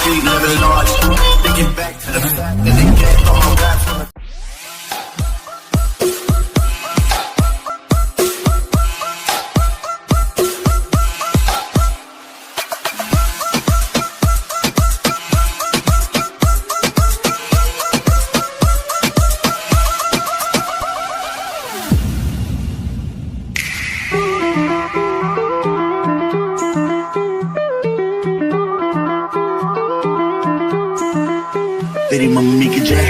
street living large. They get back to the fact that they get all back from the तेरी mummy की जय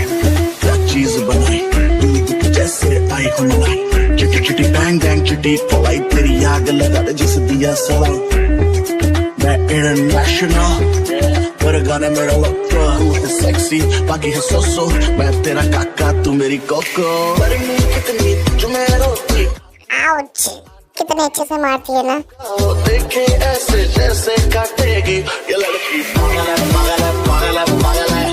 क्या चीज बनाई दूध के जैसे आई हो मलाई चिटी चिटी बैंग बैंग चिटी पलाई तेरी आग लगा दे जिस दिया सलाई मैं इंटरनेशनल पर गाने मेरा लक्का है सेक्सी बाकी है सोसो मैं तेरा काका तू मेरी कोको कितनी जो मेरा रोती आउच कितने अच्छे से मारती है ना देखे ऐसे जैसे काटेगी ये लड़की पागल है पागल है पागल है पागल है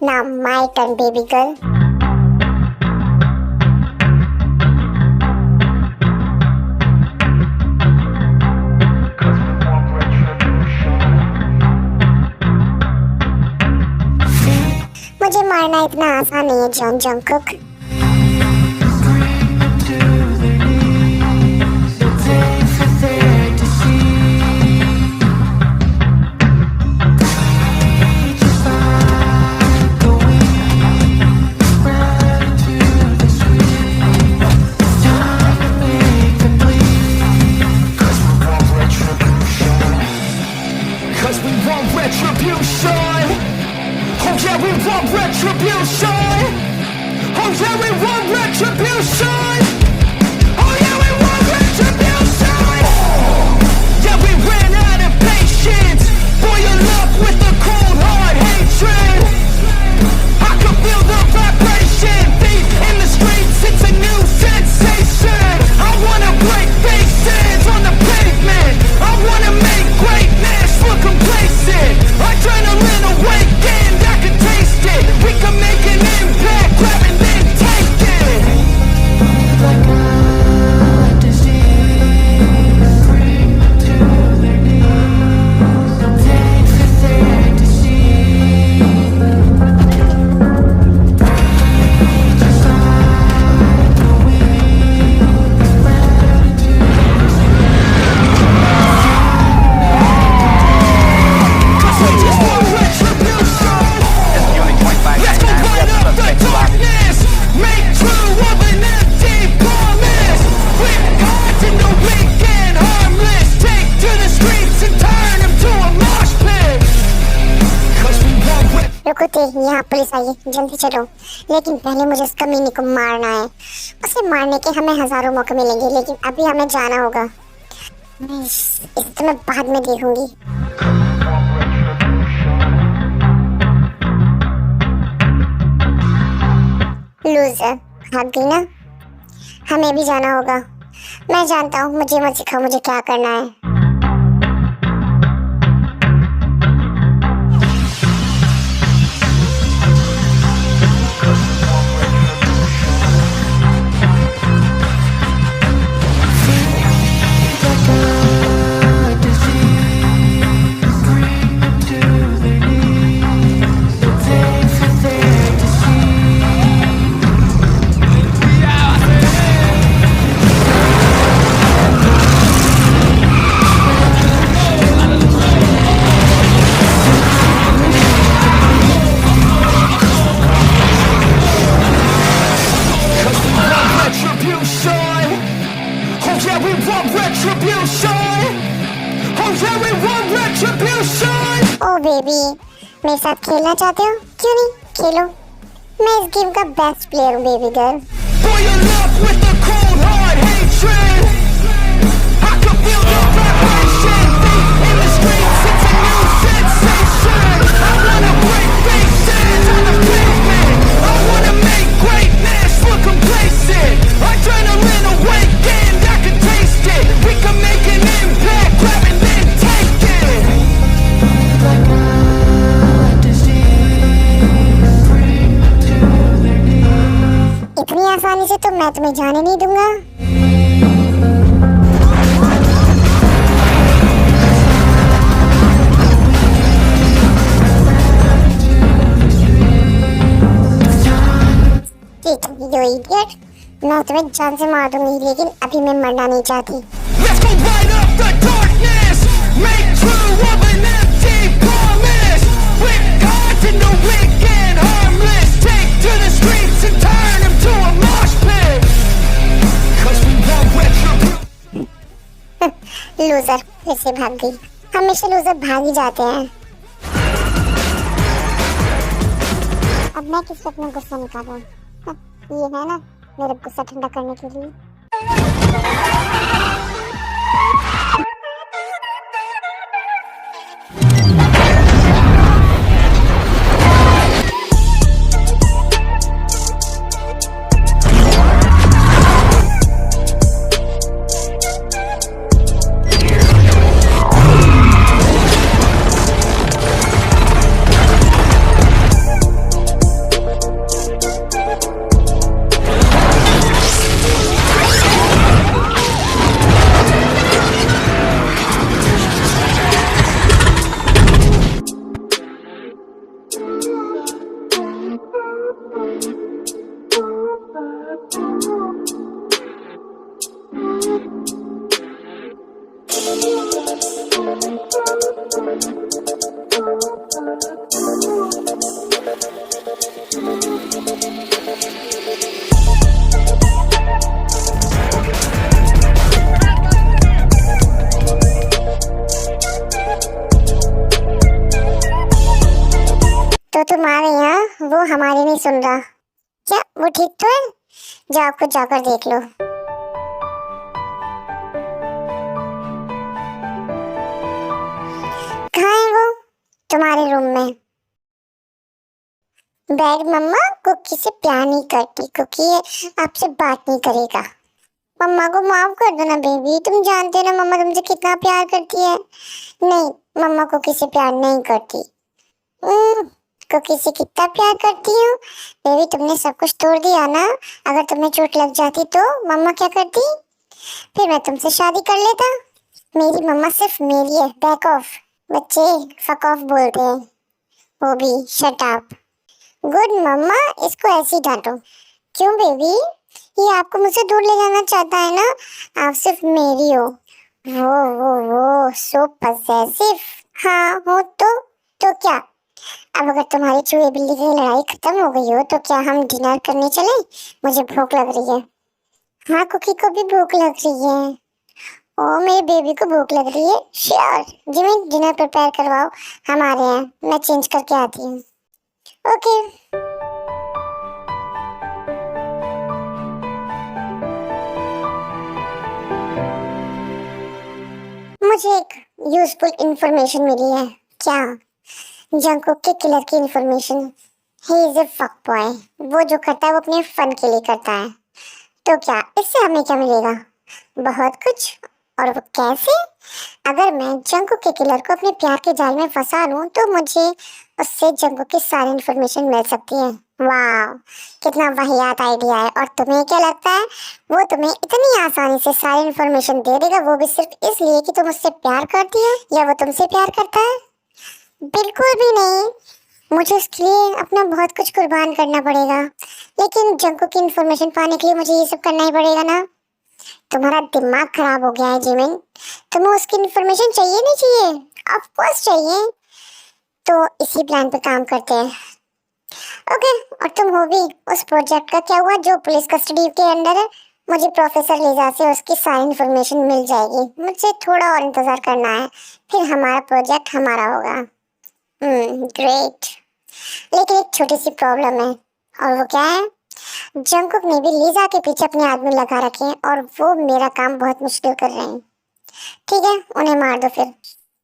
Now my turn, baby girl. मुझे मारना इतना आसान नहीं है जॉन जंगकुक। यहाँ पुलिस आई है, जल्दी चलो। लेकिन पहले मुझे उस कमीने को मारना है। उसे मारने के हमें हजारों मौके मिलेंगे, लेकिन अभी हमें जाना होगा। इसे तो मैं बाद में देखूंगी। लूजर भाग गई ना, हमें भी जाना होगा। मैं जानता हूँ, मुझे मत सिखाओ मुझे क्या करना है। ओ बेबी, मेरे साथ खेलना चाहते हो? क्यों नहीं, खेलो। मैं इस गेम का बेस्ट प्लेयर हूँ baby girl. feel the vibration. Feet in the streets, it's a new sensation. I wanna break faces on the pavement. I wanna make greatness look complacent. Adrenaline awakened, I can taste it. We can make an impact, grab and then take it. Like a disease, bring to their knees. इतनी आसानी से तो मैं तुम्हें जाने नहीं दूंगा। You idiot! मैं तुम्हें जान से मार दूंगी, लेकिन अभी मैं मरना नहीं चाहती। Let's go light up the darkness. Make true of an empty promise. With gods in the weak and harmless. Take to the streets and turn them to a mosh pit. 'Cause we want retribution. Loser फिर से भाग गई। हमेशा loser भाग ही जाते हैं। अब मैं किस पे अपना गुस्सा निकालूं? ये है ना मेरा गुस्सा ठंडा करने के लिए। तो तुम्हारे यहाँ वो हमारी नहीं सुन रहा क्या? वो ठीक तो है? जाओ खुद जाकर देख लो। कहाँ है वो? तुम्हारे रूम में। बैग मम्मा कुकी से प्यार नहीं करती, कुकी आपसे बात नहीं करेगा। मम्मा को माफ कर दो ना बेबी, तुम जानते हो ना मम्मा तुमसे कितना प्यार करती है। नहीं, मम्मा कुकी से प्यार नहीं करती। कुकी से कितना प्यार करती हूँ बेबी, तुमने सब कुछ तोड़ दिया ना। अगर तुम्हें चोट लग जाती तो मम्मा क्या करती? फिर मैं तुमसे शादी कर लेता। मेरी मम्मा सिर्फ मेरी है। Back of. बच्चे फक ऑफ बोलते हैं, वो भी शट अप। गुड मम्मा, इसको ऐसे ही डांटो। क्यों बेबी? ये आपको मुझसे दूर ले जाना चाहता है ना। आप सिर्फ मेरी हो। वो सो पजेसिव। हाँ हो तो क्या? अब अगर तुम्हारी चूहे बिल्ली की लड़ाई खत्म हो गई हो तो क्या हम डिनर करने चले? मुझे भूख लग रही है। हाँ कुकी को भी भूख लग रही है। ओ मेरे बेबी को भूख लग रही है। श्योर जिमी, डिनर प्रिपेयर करवाओ हमारे यहाँ, मैं चेंज करके आती हूँ। ओके। मुझे एक यूजफुल इंफॉर्मेशन मिली है। क्या? जंगकुक के किलर की information. He is a fuck boy. वो जो करता है वो अपने फन के लिए करता है। तो क्या इससे हमें क्या मिलेगा? बहुत कुछ। और वो कैसे? अगर मैं जंगकुक के किलर को अपने प्यार के जाल में फंसा लूं तो मुझे उससे जंगकुक की सारी इंफॉर्मेशन मिल सकती है। वाह, कितना वाहियात आइडिया है। और तुम्हें क्या लगता है वो तुम्हें इतनी आसानी से सारी इंफॉर्मेशन दे देगा, वो भी सिर्फ इसलिए कि तुम उससे प्यार करती है, या वो तुमसे प्यार करता है? बिल्कुल भी नहीं। मुझे इसके लिए अपना बहुत कुछ कुर्बान करना पड़ेगा। लेकिन जंगकुक की इंफॉर्मेशन पाने के लिए मुझे ये सब करना ही पड़ेगा ना। तुम्हारा दिमाग खराब हो गया है जिमिन। तुम्हें उसकी इंफॉर्मेशन चाहिए नहीं चाहिए? ऑफ कोर्स चाहिए। तो इसी प्लान पे काम करते हैं। ओके, और तुम हो भी उस प्रोजेक्ट का क्या हुआ जो पुलिस कस्टडी के अंदर है? मुझे प्रोफेसर लीजा से उसकी सारी इंफॉर्मेशन मिल जाएगी। मुझे थोड़ा और इंतजार करना है, फिर हमारा प्रोजेक्ट हमारा होगा। ग्रेट। लेकिन एक छोटी सी प्रॉब्लम है, और वो क्या है? जंगकुक ने भी लीजा के पीछे अपने आदमी लगा रखे हैं और वो मेरा काम बहुत मुश्किल कर रहे हैं। ठीक है, उन्हें मार दो फिर।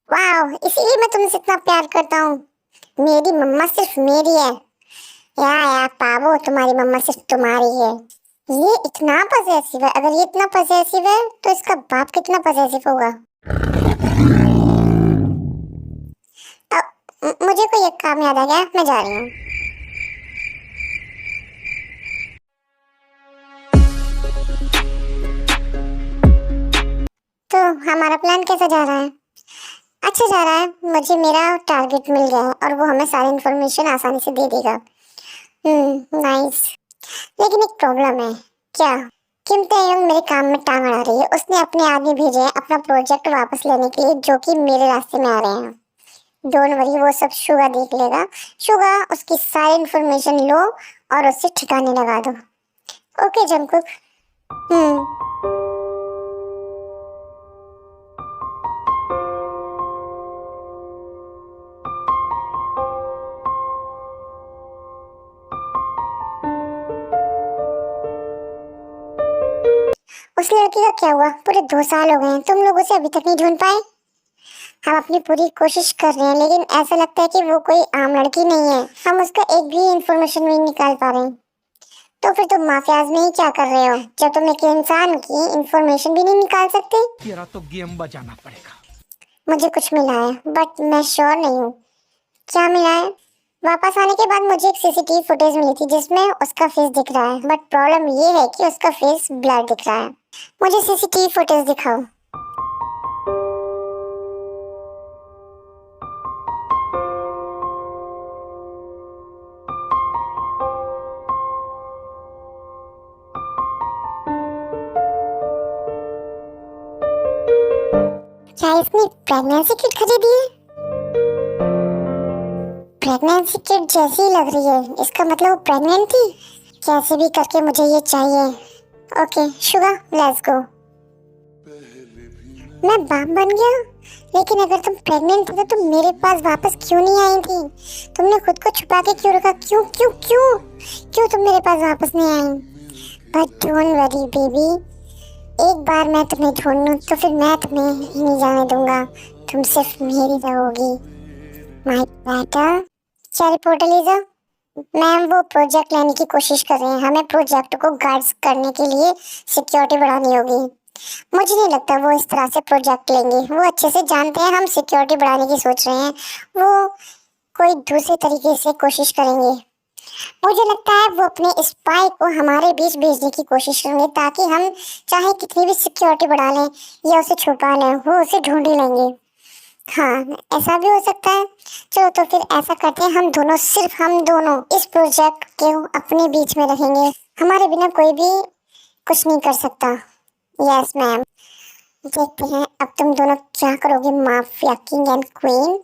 वाह, इसीलिए मैं तुमसे इतना प्यार करता हूँ। मेरी मम्मा सिर्फ मेरी है। या पावो, तुम्हारी मम्मा सिर्फ तुम्हारी है। ये इतना पजेसिव है। अगर ये इतना पजेसिव है तो इसका बाप कितना पजेसिव होगा। अब मुझे कोई एक काम याद आ गया, मैं जा रही हूँ। तो हमारा प्लान कैसा जा रहा है? अच्छा जा रहा है। मुझे मेरा टारगेट मिल गया है और वो हमें सारी इन्फॉर्मेशन आसानी से दे देगा। नाइस। लेकिन एक प्रॉब्लम है। क्या? किम ताeyong मेरे काम में टांग अड़ा रही है। उसने अपने आदमी भेजे हैं अपना प्रोजेक्ट वापस लेने के लिए, जो कि मेरे रास्ते में आ रहे हैं। डोंट वरी, वो सब शुगा देख लेगा। शुगा, उसकी सारी इन्फॉर्मेशन लो और उससे ठिकाने लगा दो। Okay Jungkook. उस लड़की का क्या हुआ? पूरे 2 साल हो गए हैं, तुम लोग उसे अभी तक नहीं ढूंढ पाए? हम अपनी पूरी कोशिश कर रहे हैं, लेकिन ऐसा लगता है कि वो कोई आम लड़की नहीं है। हम उसका एक भी इंफॉर्मेशन नहीं निकाल पा रहे हैं। तो फिर तुम माफियाज में ही क्या कर रहे हो, जब तुम एक इंसान की इंफॉर्मेशन भी नहीं निकाल सकते? तेरा तो गेम बजाना पड़ेगा। मुझे कुछ मिला है, बट मैं श्योर नहीं हूँ। क्या मिला है? वापस आने के बाद मुझे एक सीसीटीवी फुटेज मिली थी जिसमें उसका फेस दिख रहा है, बट प्रॉब्लम ये है कि उसका फेस ब्लर दिख रहा है। मुझे सीसीटीवी फुटेज दिखाओ। क्या इसने प्रेगनेंसी किट खरीदी है? प्रेगनेंसी किट जैसी ही लग रही है। इसका मतलब वो प्रेग्नेंट थी। कैसे भी करके मुझे ये चाहिए। Okay Suga, let's go. मैं बाप बन गया? लेकिन अगर तुम प्रेग्नेंट थी तो तुम मेरे पास वापस क्यों नहीं आई थी? तुमने खुद को छुपा के क्यों रखा? क्यों क्यों क्यों क्यों तुम मेरे पास वापस नहीं आई? बट डोंट वरी बेबी, एक बार मैं तुम्हें ढूंढ लूं तो फिर मैं तुम्हें नहीं जाने दूंगा। तुम सिर्फ मेरी रहोगी। माय बेटा। क्या रिपोर्ट है लीजा? मैम, वो प्रोजेक्ट लेने की कोशिश कर रहे हैं। हमें प्रोजेक्ट को गार्ड्स करने के लिए सिक्योरिटी बढ़ानी होगी। मुझे नहीं लगता वो इस तरह से प्रोजेक्ट लेंगे। वो अच्छे से जानते हैं हम सिक्योरिटी बढ़ाने की सोच रहे हैं। वो कोई दूसरे तरीके से कोशिश करेंगे। मुझे लगता है वो अपने स्पाई को हमारे बीच भेजने की कोशिश करेंगे, ताकि हम चाहे कितनी भी सिक्योरिटी बढ़ा लें या उसे छुपा लें, वो उसे ढूंढ ही लेंगे। हाँ, ऐसा भी हो सकता है। चलो तो फिर ऐसा करते हैं, हम दोनों, सिर्फ हम दोनों इस प्रोजेक्ट को अपने बीच में रखेंगे। हमारे बिना कोई भी कुछ नहीं कर सकता। Yes ma'am. देखते हैं अब तुम दोनों क्या करोगे, माफिया किंग एंड क्वीन।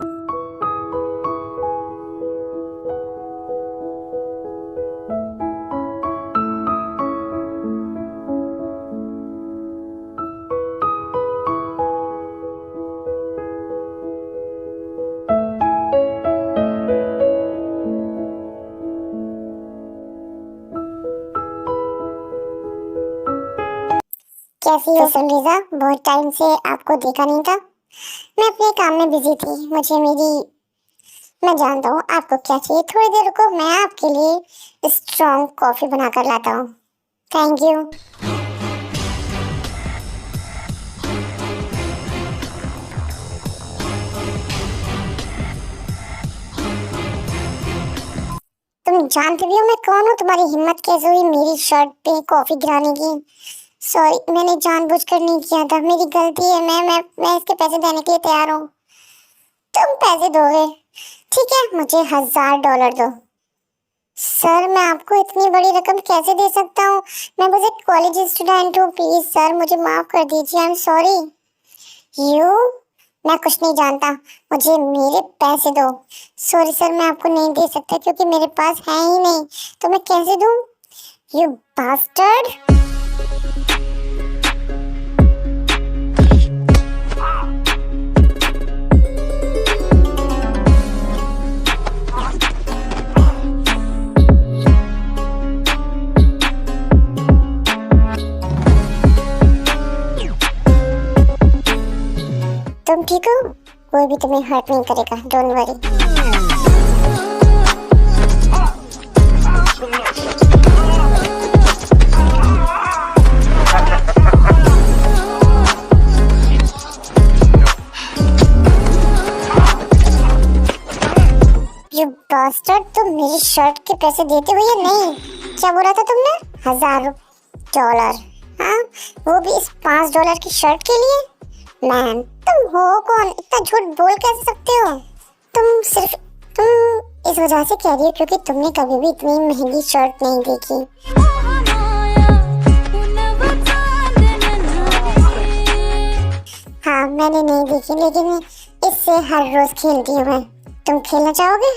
कैसी हो सनरीजा? बहुत टाइम से आपको देखा नहीं था। मैं अपने काम में बिजी थी। मैं जानता हूँ आपको क्या चाहिए। थोड़ी देर रुको, मैं आपके लिए स्ट्रॉन्ग कॉफी बनाकर लाता हूँ। Thank you. तुम जानते भी हो मैं कौन हूँ? तुम्हारी हिम्मत कैसे हुई मेरी शर्ट पे कॉफी गिराने की? सॉरी, मैंने जानबूझकर नहीं किया था, मेरी गलती है। मैं इसके पैसे देने के लिए तैयार हूँ। तुम पैसे दोगे? ठीक है, मुझे $1000 दो। सर, मैं आपको इतनी बड़ी रकम कैसे दे सकता हूँ? मैं बस एक कॉलेज स्टूडेंट हूँ। प्लीज सर, मुझे माफ कर दीजिए। I am sorry. मैं कुछ नहीं जानता, मुझे मेरे पैसे दो। सॉरी सर, मैं आपको नहीं दे सकता क्योंकि मेरे पास है ही नहीं। तो मैं कैसे दूँ? You bastard. कोई भी तुम्हें हर्ट नहीं करेगा, डोंट वरी। You bastard, तुम मेरी शर्ट के पैसे देते हो या नहीं? क्या बोला था तुमने? $1000? हाँ, वो भी इस $5 की शर्ट के लिए? मैन, तुम हो कौन? इतना झूठ बोल कैसे सकते हो? तुम इस वजह से कह रही हो क्योंकि तुमने कभी भी इतनी महंगी शर्ट नहीं देखी। हाँ, मैंने नहीं देखी, लेकिन इससे हर रोज खेलती हूँ मैं। तुम खेलना चाहोगे?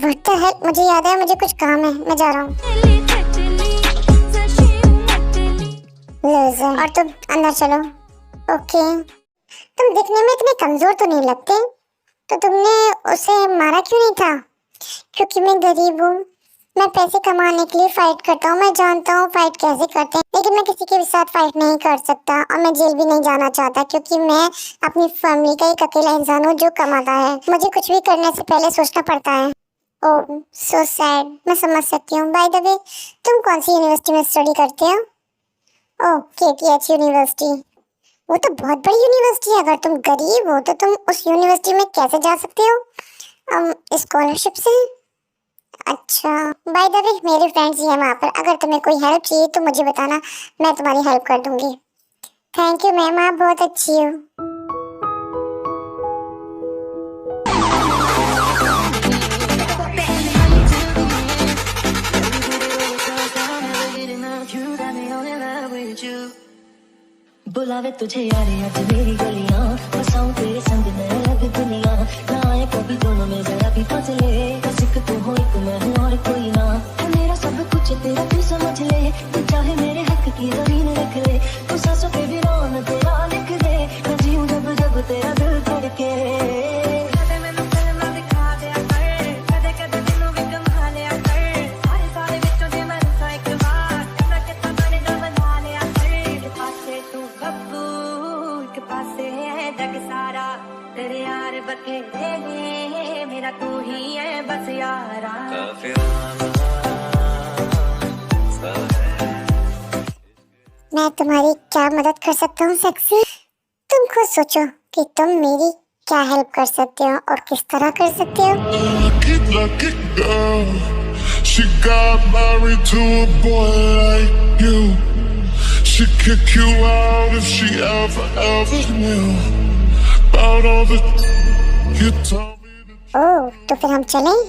What the hell? मुझे याद है, मुझे कुछ काम है, मैं जा रहा हूँ। Loser। और तुम अंदर चलो। ओके। तुम दिखने में इतने कमजोर तो नहीं लगते, तो तुमने उसे मारा क्यों नहीं था? क्योंकि मैं गरीब हूँ, मैं पैसे कमाने के लिए फाइट करता हूँ, मैं जानता हूँ फाइट कैसे करते हैं, लेकिन मैं किसी के भी साथ फाइट नहीं कर सकता और मैं जेल भी नहीं जाना चाहता क्योंकि मैं अपनी फैमिली का एक अकेला इंसान हूँ जो कमाता है। मुझे कुछ भी करने से पहले सोचना पड़ता है। ओह, सो सैड। मैं समझ सकती हूँ। बाय द वे, तुम कौन सी यूनिवर्सिटी में स्टडी करते हो? ओह, KTH यूनिवर्सिटी। वो तो बहुत बड़ी यूनिवर्सिटी है। अगर तुम गरीब हो तो तुम उस यूनिवर्सिटी में कैसे जा सकते हो? स्कॉलरशिप से। अच्छा, बाय द वे, मेरे फ्रेंड्स ही हैं वहाँ पर। अगर तुम्हें कोई हेल्प चाहिए तो मुझे बताना, मैं तुम्हारी हेल्प कर दूंगी। थैंक यू मैम, आप बहुत अच्छी हो। बुलावे तुझे यारे आज मेरी गलियां, बसाऊं तेरे संग मैं अलग दुनिया, ना आए कभी दोनों में जरा भी फसले, बस एक तू हो एक मैं हूँ और कोई ना, मेरा सब कुछ तेरा तू समझ ले, तू चाहे मेरे हक की जमीन रख ले, तू सांसों पे भी नाम तेरा लिख दे, मैं जीऊं जब जब तेरा दिल धड़के। तेरे यार बखेरे मेरा तू ही है बस यारा। मैं तुम्हारी क्या मदद कर सकता हूँ सेक्सी? तुम खुद सोचो कि तुम मेरी क्या हेल्प कर सकते हो और किस तरह कर सकते हो। Lucky girl, she got married to a boy like you. She'd kick you out if she ever knew about all the you told me. ओह, तो फिर हम चलें?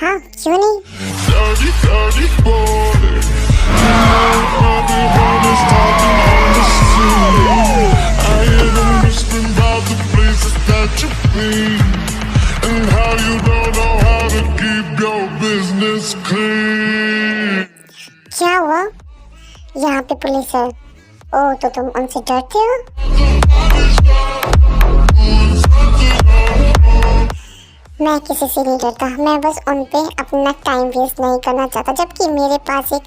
हाँ, क्यों नहीं? Dirty boy. Everyone is talking on the street. I hear them whispering about the places that you've been and how you don't know how to keep your business clean. क्या हुआ? यहाँ पे पुलिस है। ओह, तो तुम उनसे डरते हो? मैं किसी से नहीं डरता, मैं बस उन पे अपना टाइम वेस्ट नहीं करना चाहता, जबकि मेरे पास एक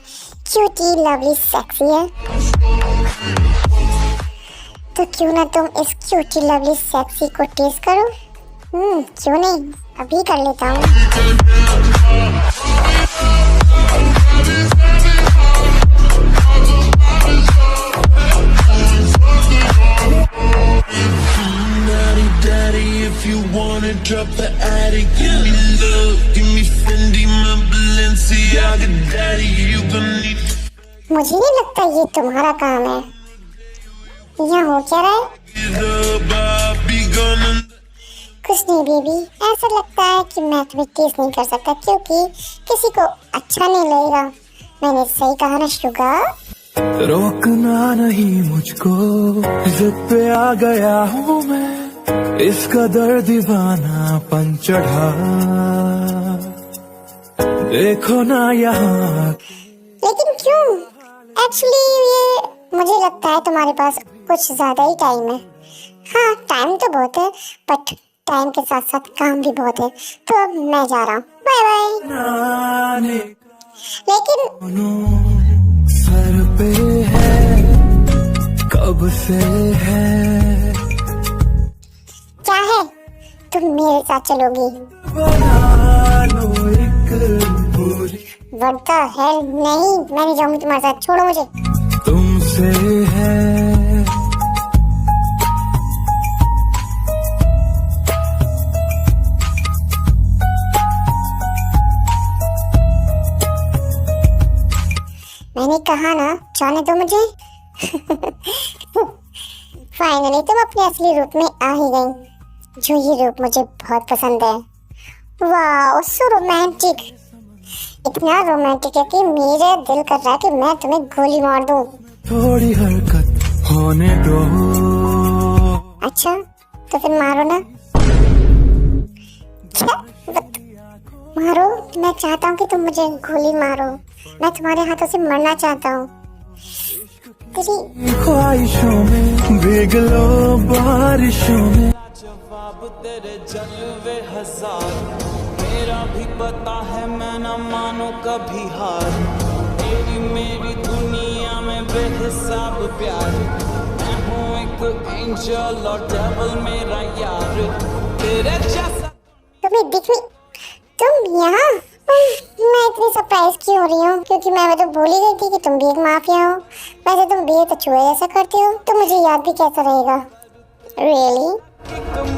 क्यूटी लवली सेक्सी है। तो क्यों ना तुम इस क्यूटी लवली सेक्सी को टेस्ट करो? क्यों नहीं, अभी कर लेता हूँ। If you wanna drop the attic, give me love, give me Fendi, my Balenciaga daddy, you gonna need. मुझे नहीं लगता ये तुम्हारा काम है। यहाँ हो क्या रहा है? कुछ नहीं बेबी, ऐसा लगता है कि मैं तुम्हें टेस्ट नहीं कर सकता क्योंकि किसी को अच्छा नहीं लगेगा। मैंने सही कहा ना शुगर? रोकना नहीं मुझको, जिद पे आ गया हूँ मैं, इसका दर्द दीवानापन चढ़ा, देखो ना यहाँ। लेकिन क्यों? एक्चुअली ये मुझे लगता है तुम्हारे पास कुछ ज्यादा ही टाइम है। हाँ, टाइम तो बहुत है, बट टाइम के साथ साथ काम भी बहुत है, तो अब मैं जा रहा हूँ। Bye bye. लेकिन सर पे है, कब से है? क्या है? तुम मेरे साथ चलोगी। What the hell? नहीं, मैं नहीं जाऊंगी तुम्हारे साथ, छोड़ो मुझे। तुमसे है मैंने कहा ना, जाने दो मुझे। फाइनली तुम अपने असली रूप में आ ही गई। जो ये रूप मुझे बहुत पसंद है। वाह, सो रोमांटिक। इतना रोमांटिक है कि मेरा दिल कर रहा है कि मैं तुम्हें गोली मार दूं। थोड़ी हरकत होने दो। अच्छा, तो फिर मारो ना। क्या? मारो। मैं चाहता हूँ कि तुम मुझे गोली मारो। मैं तुम्हारे हाथों से मरना चाहता हूँ। तेरी ख्वाहिशों में भीग लो बारिशों में। जवाब तेरे जलवे हजार, मेरा भी पता है मैं न मानो कभी हार। तेरी मेरी दुनिया में बेहिसाब प्यार। मैं हूँ एक एंजल और डेविल मेरा यार। तेरे जैसा तुम्हें दिख नहीं, तुम यहाँ? मैं इतनी सरप्राइज क्यों हो रही हूँ? क्योंकि मैं तो भूल ही गई थी कि तुम भी एक माफिया हो। वैसे तुम भी तो चूहे जैसा करते हो, तो मुझे याद भी कैसा रहेगा? रियली?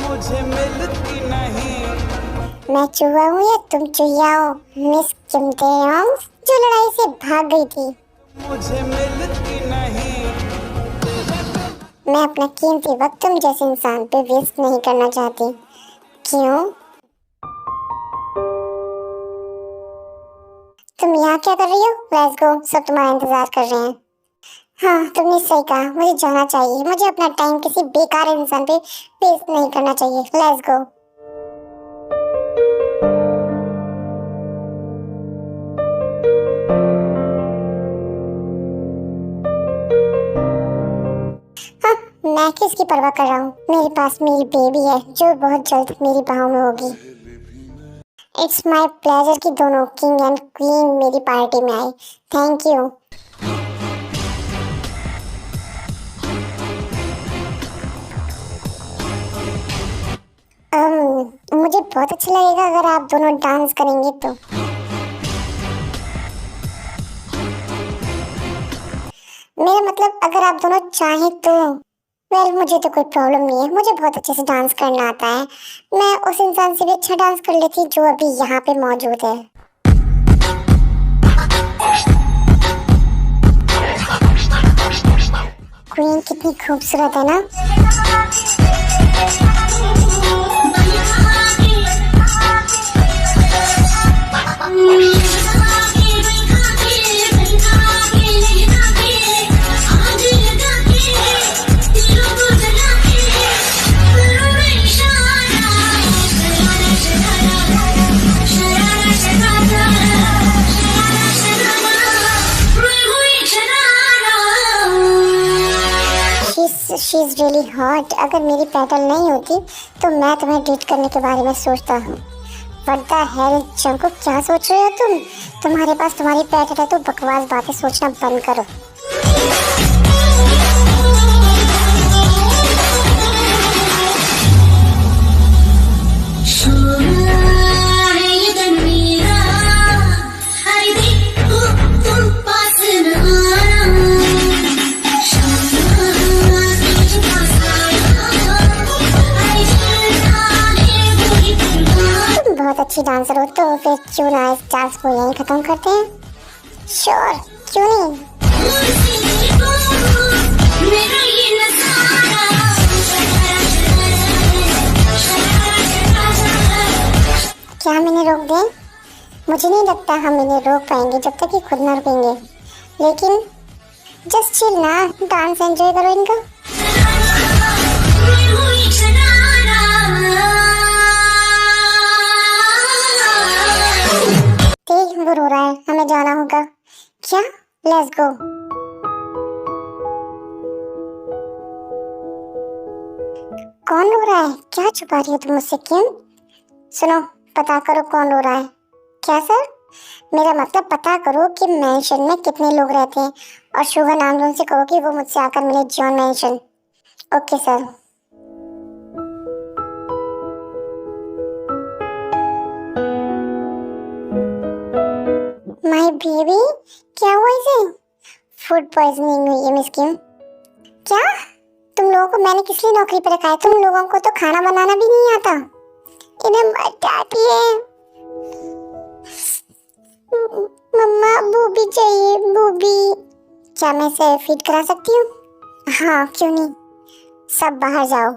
मुझे मिलती नहीं। मैं चूहा हूँ या तुम चूहिया हो? मिस किम टेयॉन्ग, जो लड़ाई से भाग गई थी। मुझे मिलती नहीं। मैं अपना कीमती वक्त तुम जैसे इंसान पे वेस्ट नहीं करना चाहती। क्यों? तुम यहाँ क्या कर रही हो? लेट्स गो, सब तुम्हारा इंतजार कर रहे हैं। हाँ, तुमने सही कहा, मुझे जाना चाहिए। मुझे अपना टाइम किसी बेकार इंसान पे वेस्ट नहीं करना चाहिए। Let's go. हाँ, मैं किसकी परवाह कर रहा हूँ? मेरे पास मेरी बेबी है जो बहुत जल्द मेरी बाहों में होगी। इट्स माई प्लेजर कि दोनों किंग एंड क्वीन मेरी पार्टी में आए। Thank you. मुझे बहुत अच्छा लगेगा अगर आप दोनों डांस करेंगे तो। मेरा मतलब अगर आप दोनों चाहें तो। वेल, मुझे तो कोई प्रॉब्लम नहीं है, मुझे बहुत अच्छे से डांस करना आता है। मैं उस इंसान से भी अच्छा डांस कर लेती जो अभी यहाँ पे मौजूद है। क्वीन कितनी खूबसूरत है ना? She is really hot. अगर मेरी पेटल नहीं होती तो मैं तुम्हें डेट करने के बारे में सोचता हूँ। व्हाट द हेल जंको, क्या सोच रहे हो तुम? तुम्हारे पास तुम्हारी पेटल है तो बकवास बातें सोचना बंद करो। बहुत अच्छी डांसर हो तो फिर क्यों ना इस डांस को यहीं खत्म करते हैं? श्योर, क्यों नहीं? क्या हम इन्हें रोक दें? मुझे नहीं लगता हम इन्हें रोक पाएंगे जब तक कि खुद ना रुकेंगे। लेकिन जस्ट चिल ना, डांस एंजॉय करो इनका। ठीक, वो रो रहा है, हमें जाना होगा। क्या? Let's go. कौन रो रहा है? क्या छुपा रही हो तुम मुझसे? क्यों? सुनो, पता करो कौन रो रहा है। क्या सर? मेरा मतलब पता करो कि मेंशन में कितने लोग रहते हैं और शुभ नाम से कहो कि वो मुझसे आकर मिले John mention. Okay sir. Baby, क्या हुआ इसे? फूड पॉइजनिंग हुई है मिस किम। क्या? तुम लोगों को मैंने किस लिए नौकरी पर रखा है? तुम लोगों को तो खाना बनाना भी नहीं आता। इन्हें मत डांटिए। मम्मा बूबी चाहिए, बूबी। क्या मैं इसे फीड करा सकती हूँ? हाँ, क्यों नहीं। सब बाहर जाओ।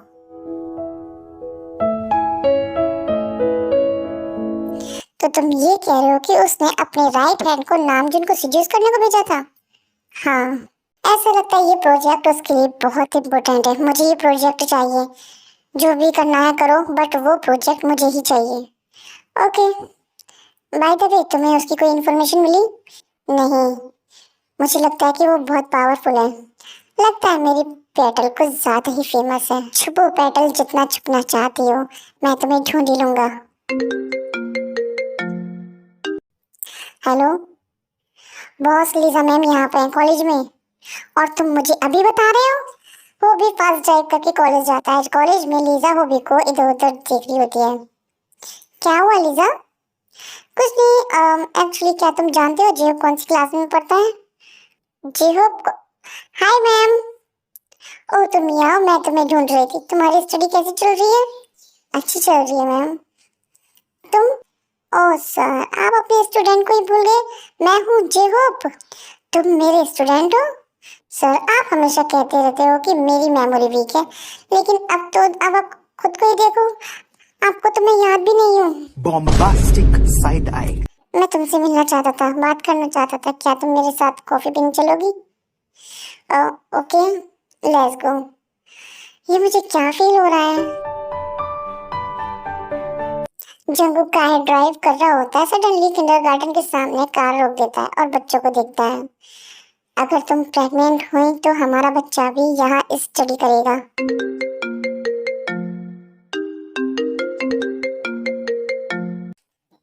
तो तुम ये कह रहे हो कि उसने अपने राइट हैंड को नामजुन को सीड्यूस करने को भेजा था? हाँ, ऐसा लगता है ये प्रोजेक्ट उसके लिए बहुत इम्पोर्टेंट है। मुझे ये प्रोजेक्ट चाहिए। जो भी करना है करो, बट वो प्रोजेक्ट मुझे ही चाहिए। ओके। बाय द वे, तुम्हें उसकी कोई इन्फॉर्मेशन मिली? नहीं, मुझे लगता है कि वो बहुत पावरफुल है। लगता है मेरी पेटल कुछ ज्यादा ही फेमस है। छुपो पेटल, जितना छुपना चाहती हो, मैं तुम्हें ढूंढ ही लूंगा। हेलो बॉस, लीजा मैम यहाँ पे हैं कॉलेज में, और तुम मुझे अभी बता रहे हो? वो भी फास्ट ड्राइव करके कॉलेज जाता है। कॉलेज में लीजा होबी को इधर उधर देख रही होती है। क्या हुआ लीजा? कुछ नहीं। एक्चुअली क्या तुम जानते हो जेहोब कौन सी क्लास में पढ़ता है? जेहोब? Hi ma'am. ओह तुम यहाँ हो, मैं तुम्हें ढूंढ रही थी। तुम्हारी स्टडी कैसी चल रही है? अच्छी चल रही है मैम। तुम? ओह सर, आप अपने स्टूडेंट को ही भूल गए। मैं हूँ जेहोब। तुम मेरे स्टूडेंट हो? सर आप हमेशा कहते रहते हो कि मेरी मेमोरी वीक है, लेकिन अब आप खुद को ही देखो, आपको तो मैं याद भी नहीं हूँ। Bombastic side I. मैं तुमसे मिलना चाहता था, बात करना चाहता था। क्या तुम मेरे साथ कॉफी पीने चलोगी? Okay, let's go. ये मुझे क्या फील हो रहा है? जंगू कार ड्राइव कर रहा होता है, सडनली किंडरगार्टन के सामने कार रोक देता है और बच्चों को देखता है। अगर तुम प्रेग्नेंट हुई तो हमारा बच्चा भी यहाँ स्टडी करेगा।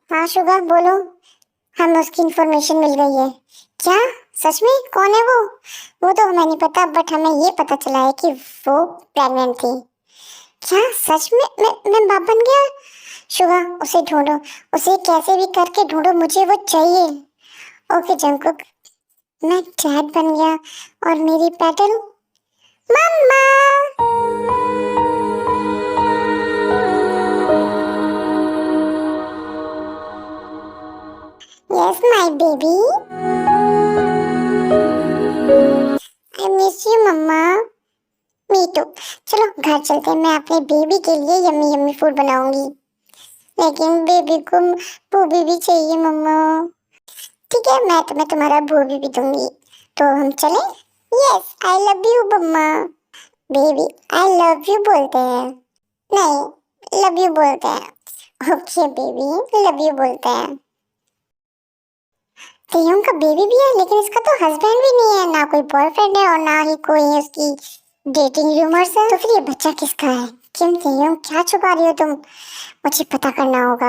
हाँ शुगा बोलो। हमें उसकी इंफॉर्मेशन मिल गई है। क्या? सच में? कौन है वो? वो तो हमें नहीं पता, बट हमें ये पता चला है कि वो प्रेग्नेंट थी। क्या सच में? मैं बाप बन गया? शुगा उसे ढूंढो, उसे कैसे भी करके ढूंढो, मुझे वो चाहिए। ओके जंकुक, मैं डैड बन गया और मेरी पेटल मम्मा। Yes my baby, I miss you mamma. Me too. चलो घर चलते हैं, मैं अपने बेबी के लिए यम्मी यम्मी फूड बनाऊंगी। लेकिन बेबी को बूबी भी चाहिए मम्मा। ठीक है, मैं तुम्हें तुम्हारा बूबी भी दूंगी। तो हम चले? Yes, I love you mamma. Baby I love you बोलते हैं, नहीं लव यू बोलते हैं। ओके बेबी, लव यू बोलते हैं। तेयंग का बेबी भी है, लेकिन इसका तो हस्बैंड भी नहीं है, ना कोई बॉयफ्रेंड है और ना ही कोई उसकी डेटिंग रूमर्स है। तो फिर ये बच्चा किसका है? किम तेयंग, क्या छुपा रही हो तुम? मुझे पता करना होगा।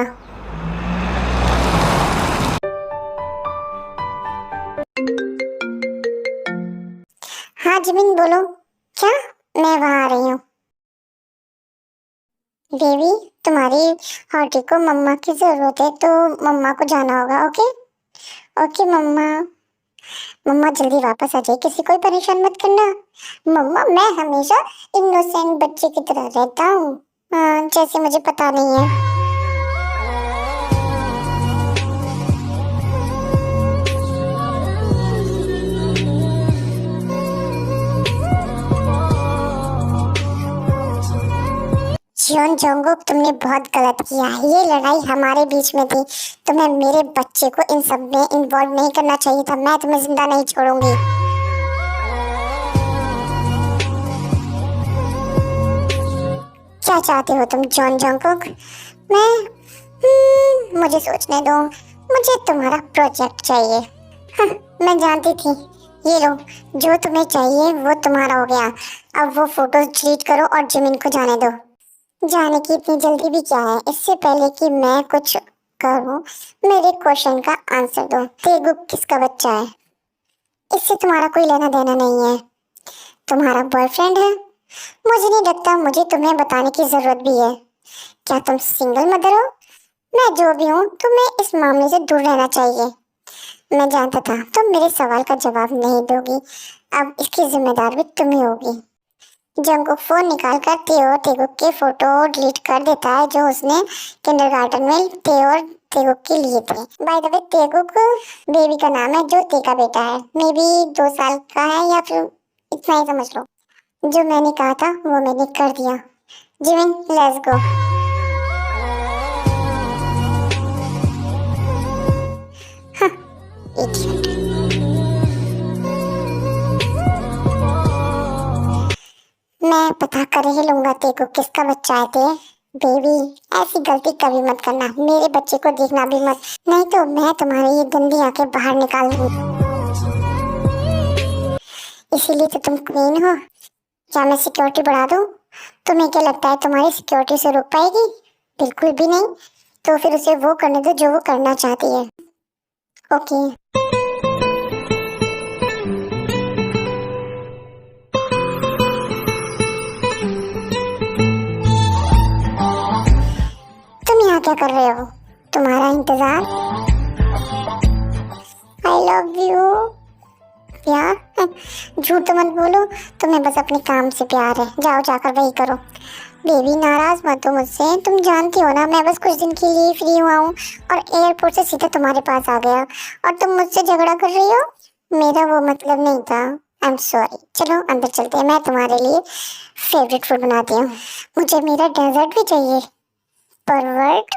हाँ जिमिन बोलो। क्या? मैं वहाँ आ रही हूँ। बेबी तुम्हारी हॉटी को मम्मा की जरूरत है, तो मम्मा को जाना होगा। ओके ओके मम्मा। मम्मा जल्दी वापस आ जाए, किसी को परेशान मत करना। मम्मा मैं हमेशा इनोसेंट बच्चे की तरह रहता हूँ, जैसे मुझे पता नहीं है। जियोन जोंगुक, तुमने बहुत गलत किया। ये लड़ाई हमारे बीच में थी। तुम्हें मेरे बच्चे को इन सब में इन्वॉल्व नहीं करना चाहिए था। मैं तुम्हें जिंदा नहीं छोड़ूंगी। क्या चाहते हो तुम जॉन जोंगुक? मुझे सोचने दो। मुझे तुम्हारा प्रोजेक्ट चाहिए। मैं जानती थी। ये लो, जो तुम्हें चाहिए वो तुम्हारा हो गया। अब वो फोटोज डिलीट करो और जिमिन को जाने दो। जाने की इतनी जल्दी भी क्या है? इससे पहले कि मैं कुछ करूं, मेरे क्वेश्चन का आंसर दो। तेगुक किसका बच्चा है? इससे तुम्हारा कोई लेना देना नहीं है। तुम्हारा बॉयफ्रेंड है? मुझे नहीं लगता मुझे तुम्हें बताने की जरूरत भी है। क्या तुम सिंगल मदर हो? मैं जो भी हूँ, तुम्हें इस मामले से दूर रहना चाहिए। मैं जानता था तुम मेरे सवाल का जवाब नहीं दोगी। अब इसकी जिम्मेदार भी तुम ही होगी। जंगकुक फोन निकाल कर तेगुक के फोटो डिलीट कर देता है जो उसने किंडरगार्टन में तेगुक के लिए थे। बाय द वे तेगुक बेबी का नाम है जो ते का बेटा है। मे बी 2 साल का है या फिर इतना ही समझ लो। जो मैंने कहा था वो मैंने कर दिया। Jimin let's go. हाँ, idiot। मैं पता कर ही लूंगा तेगुक किसका बच्चा है ते। बेबी ऐसी गलती कभी मत करना, मेरे बच्चे को देखना भी मत, नहीं तो मैं तुम्हारी ये गंदी आंखें बाहर निकाल दूंगी। इसीलिए तो तुम क्वीन हो। क्या मैं सिक्योरिटी बढ़ा दूं? तुम्हें क्या लगता है तुम्हारी सिक्योरिटी से रोक पाएगी? बिल्कुल भी नहीं। तो फिर उसे वो करने दो जो वो करना चाहती है। ओके। तुम यहाँ क्या कर रहे हो? तुम्हारा इंतजार। आई लव यू। प्यार? झूठ तो मत बोलो, तुम्हें बस अपने काम से प्यार है। जाओ जाकर वही करो। बेबी नाराज मत हो मुझसे, तुम जानती हो ना मैं बस कुछ दिन के लिए फ्री हुआ हूँ और एयरपोर्ट से सीधा तुम्हारे पास आ गया और तुम मुझसे झगड़ा कर रही हो। मेरा वो मतलब नहीं था। I am sorry. चलो अंदर चलते हैं, मैं तुम्हारे लिए फेवरेट फूड बनाती हूँ। मुझे मेरा डेजर्ट भी चाहिए। Pervert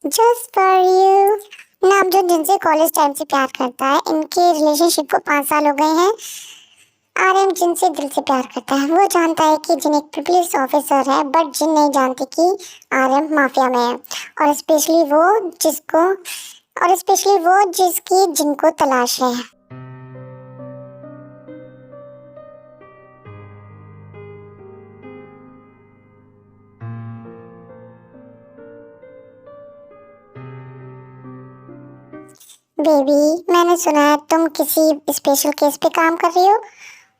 just for you. नाम जो जिनसे कॉलेज टाइम से प्यार करता है, इनके रिलेशनशिप को 5 साल हो गए हैं। आर्यन जिनसे दिल से प्यार करता है, वो जानता है कि जिन एक पुलिस ऑफिसर है, बट जिन नहीं जानती कि आर्यन माफिया में है। और स्पेशली वो जिसकी जिनको तलाश है। बेबी मैंने सुना है तुम किसी स्पेशल केस पे काम कर रही हो।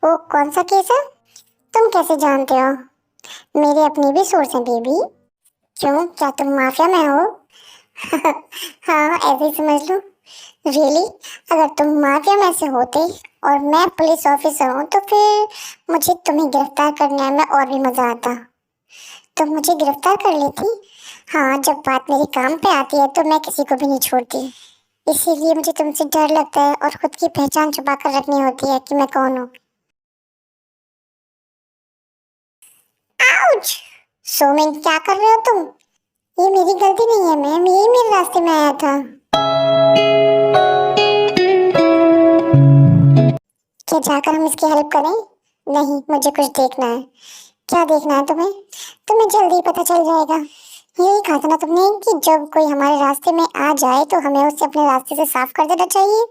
वो कौन सा केस है? तुम कैसे जानते हो? मेरे अपनी भी सोर्स है बेबी। क्यों, क्या तुम माफिया में हो? हाँ ऐसे ही समझ लो। रियली? अगर तुम माफिया में से होते और मैं पुलिस ऑफिसर हूँ तो फिर मुझे तुम्हें गिरफ्तार करने में और भी मजा आता। तुम मुझे गिरफ्तार कर लेती? हाँ, जब बात मेरे काम पे आती है तो मैं किसी को भी नहीं छोड़ती। इसीलिए मुझे तुमसे डर लगता है और खुद की पहचान छुपा कर रखनी होती है कि मैं कौन हूँ। आउच! सोमिन क्या कर रहे हो तुम? ये मेरी गलती नहीं है मैम, यही मेरे रास्ते में आया था। क्या जाकर हम इसकी हेल्प करें? नहीं, मुझे कुछ देखना है। क्या देखना है तुम्हें? तुम्हें जल्दी पता चल जाएगा। यही कहा था ना तुमने कि जब कोई हमारे रास्ते में आ जाए तो हमें उसे अपने रास्ते से साफ कर देना चाहिए।